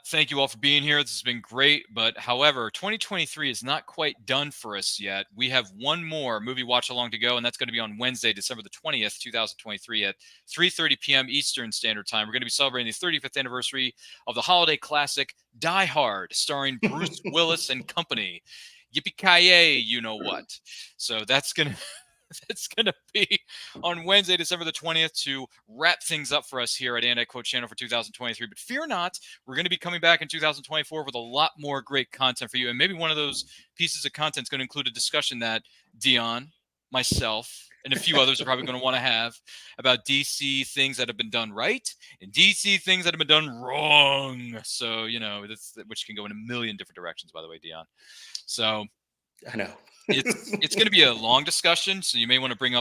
thank you all for being here. This has been great. But however, 2023 is not quite done for us yet. We have one more movie watch along to go, and that's going to be on Wednesday, December the 20th, 2023 at 3:30 p.m. Eastern Standard Time. We're going to be celebrating the 35th anniversary of the holiday classic Die Hard, starring Bruce Willis and company. Yippee-ki-yay, you know what. So that's going to be on Wednesday, December the 20th, to wrap things up for us here at Anti-Quote Channel for 2023. But fear not, we're going to be coming back in 2024 with a lot more great content for you. And maybe one of those pieces of content is going to include a discussion that Dion, myself, and a few others are probably going to want to have about DC things that have been done right and DC things that have been done wrong. So, which can go in a million different directions, by the way, Dion. So I know. it's going to be a long discussion, so you may want to bring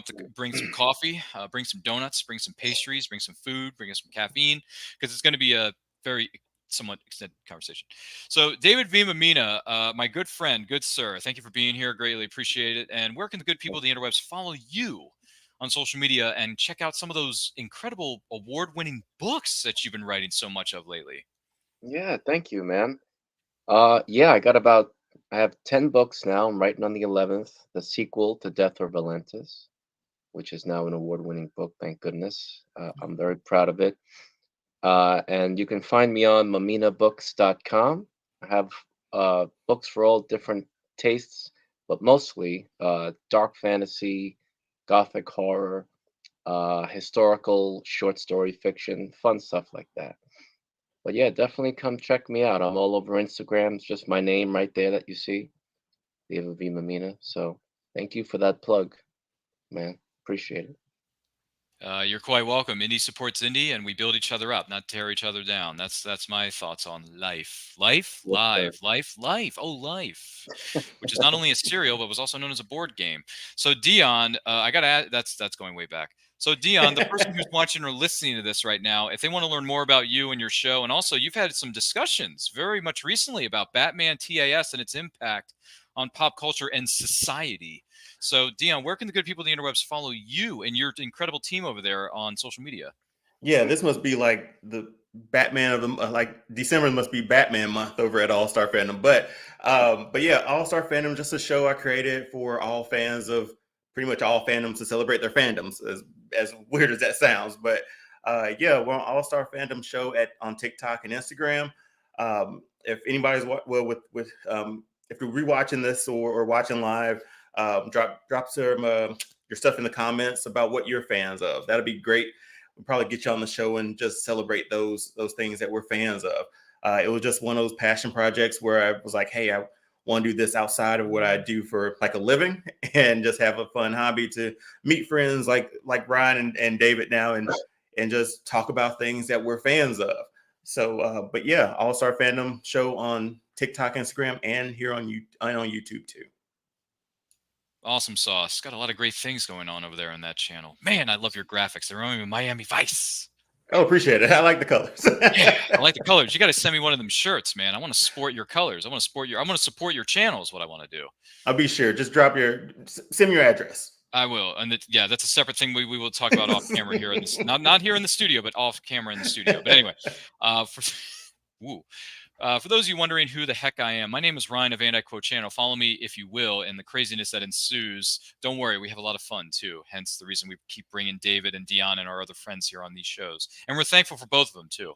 some coffee, bring some donuts, bring some pastries, bring some food, bring us some caffeine, because it's going to be a very somewhat extended conversation. So David V. Mamina, my good friend, good sir, thank you for being here. Greatly appreciate it. And where can the good people of the interwebs follow you on social media and check out some of those incredible award-winning books that you've been writing so much of lately? Yeah, thank you, man. I have 10 books now. I'm writing on the 11th, the sequel to Death or Valentis, which is now an award-winning book, thank goodness. I'm very proud of it. And you can find me on maminabooks.com. I have books for all different tastes, but mostly dark fantasy, gothic horror, historical short story fiction, fun stuff like that. But yeah, definitely come check me out. I'm all over Instagram. It's just my name right there that you see, David V. Mamina. So thank you for that plug, man. Appreciate it. You're quite welcome. Indie supports indie, and we build each other up, not tear each other down. That's my thoughts on life. Life, life, oh, life, which is not only a cereal, but was also known as a board game. So Dion, I got to add, that's going way back. So Dion, the person who's watching or listening to this right now, if they want to learn more about you and your show, and also you've had some discussions very much recently about Batman TAS and its impact on pop culture and society. So Dion, where can the good people of the interwebs follow you and your incredible team over there on social media? Yeah, this must be like the Batman of the like December must be Batman month over at All Star Fandom. But yeah, All Star Fandom, just a show I created for all fans of pretty much all fandoms to celebrate their fandoms. As weird as that sounds, but yeah, we're on All Star Fandom show on TikTok and Instagram. If anybody's with if you're rewatching this or watching live, drop some your stuff in the comments about what you're fans of. That'd be great. We'll probably get you on the show and just celebrate those things that we're fans of. It was just one of those passion projects where I was like, hey, I want to do this outside of what I do for like a living, and just have a fun hobby to meet friends like Ryan and David now, and just talk about things that we're fans of. So, but yeah, All Star Fandom show on TikTok, Instagram, and here on YouTube too. Awesome sauce. Got a lot of great things going on over there on that channel. Man, I love your graphics. They're reminding me of Miami Vice. Oh, appreciate it. I like the colors. Yeah, I like the colors. You got to send me one of them shirts, man. I want to sport your colors. I want to support your channel is what I want to do. I'll be sure. Just send me your address. I will. And yeah, that's a separate thing we will talk about off camera here. In this, not here in the studio, but off camera in the studio. But anyway, for those of you wondering who the heck I am, my name is Ryan of And I Quote Channel. Follow me if you will, and the craziness that ensues. Don't worry, we have a lot of fun too. Hence the reason we keep bringing David and Dion and our other friends here on these shows. And we're thankful for both of them too.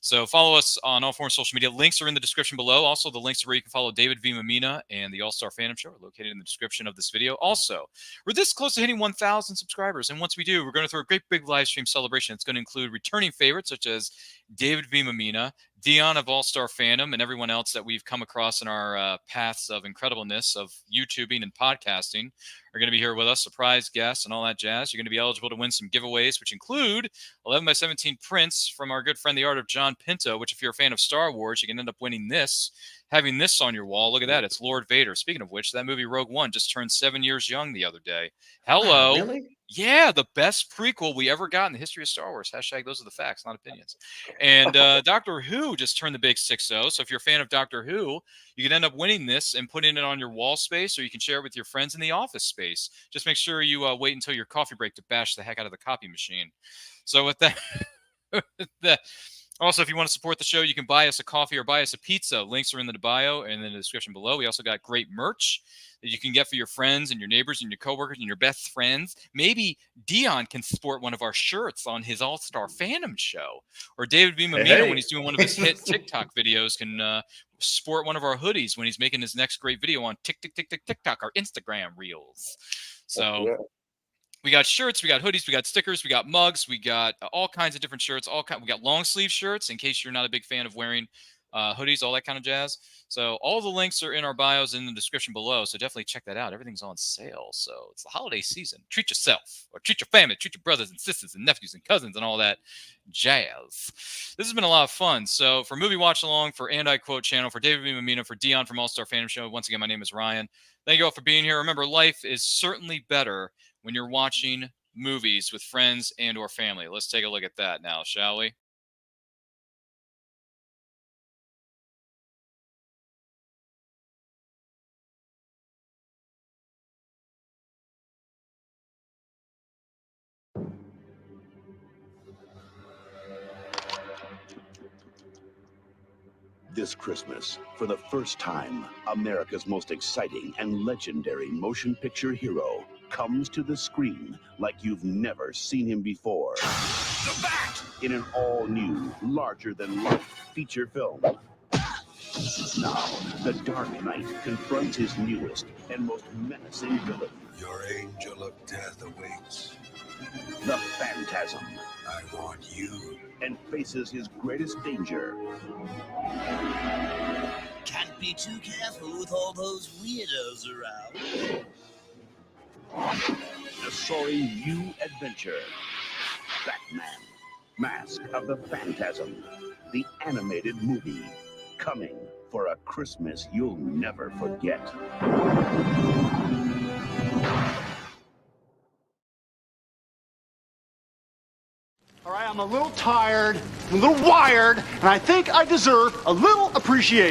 So follow us on all forms of social media. Links are in the description below. Also, the links to where you can follow David V. Mamina and the All-Star Fandom Show are located in the description of this video. Also, we're this close to hitting 1,000 subscribers. And once we do, we're going to throw a great big live stream celebration. It's going to include returning favorites such as David V. Mamina, Dion of All-Star Fandom, and everyone else that we've come across in our paths of incredibleness of YouTubing and podcasting are going to be here with us, surprise guests and all that jazz. You're going to be eligible to win some giveaways, which include 11x17 prints from our good friend, the Art of John Pinto, which if you're a fan of Star Wars, you can end up winning this, having this on your wall. Look at that. It's Lord Vader. Speaking of which, that movie Rogue One just turned 7 years young the other day. Hello. Wow, really? Yeah, the best prequel we ever got in the history of Star Wars. Hashtag those are the facts, not opinions. And Doctor Who just turned the big 6-0. So if you're a fan of Doctor Who, you can end up winning this and putting it on your wall space, or you can share it with your friends in the office space. Just make sure you wait until your coffee break to bash the heck out of the copy machine. So with that, also, if you want to support the show, you can buy us a coffee or buy us a pizza. Links are in the bio and in the description below. We also got great merch that you can get for your friends and your neighbors and your coworkers and your best friends. Maybe Dion can sport one of our shirts on his All-Star Fandom show. Or David V. Mamina, when he's doing one of his hit TikTok videos, can sport one of our hoodies when he's making his next great video on TikTok or Instagram Reels. So... yeah. We got shirts, we got hoodies, we got stickers, we got mugs, we got all kinds of different shirts. We got long sleeve shirts in case you're not a big fan of wearing hoodies, all that kind of jazz. So all the links are in our bios in the description below. So definitely check that out. Everything's on sale. So it's the holiday season. Treat yourself, or treat your family, treat your brothers and sisters and nephews and cousins and all that jazz. This has been a lot of fun. So for Movie Watch Along, for And I Quote Channel, for David V. Mamina, for Dion from All Star Fandom Show, once again, my name is Ryan. Thank you all for being here. Remember, life is certainly better when you're watching movies with friends and or family. Let's take a look at that now, shall we? This Christmas, for the first time, America's most exciting and legendary motion picture hero comes to the screen like you've never seen him before. The Bat! In an all-new, larger-than-life feature film. Now, the Dark Knight confronts his newest and most menacing villain. Your angel of death awaits. The Phantasm. I want you. And faces his greatest danger. Can't be too careful with all those weirdos around. A soaring new adventure. Batman, Mask of the Phantasm. The animated movie. Coming for a Christmas you'll never forget. All right, I'm a little tired, a little wired, and I think I deserve a little appreciation.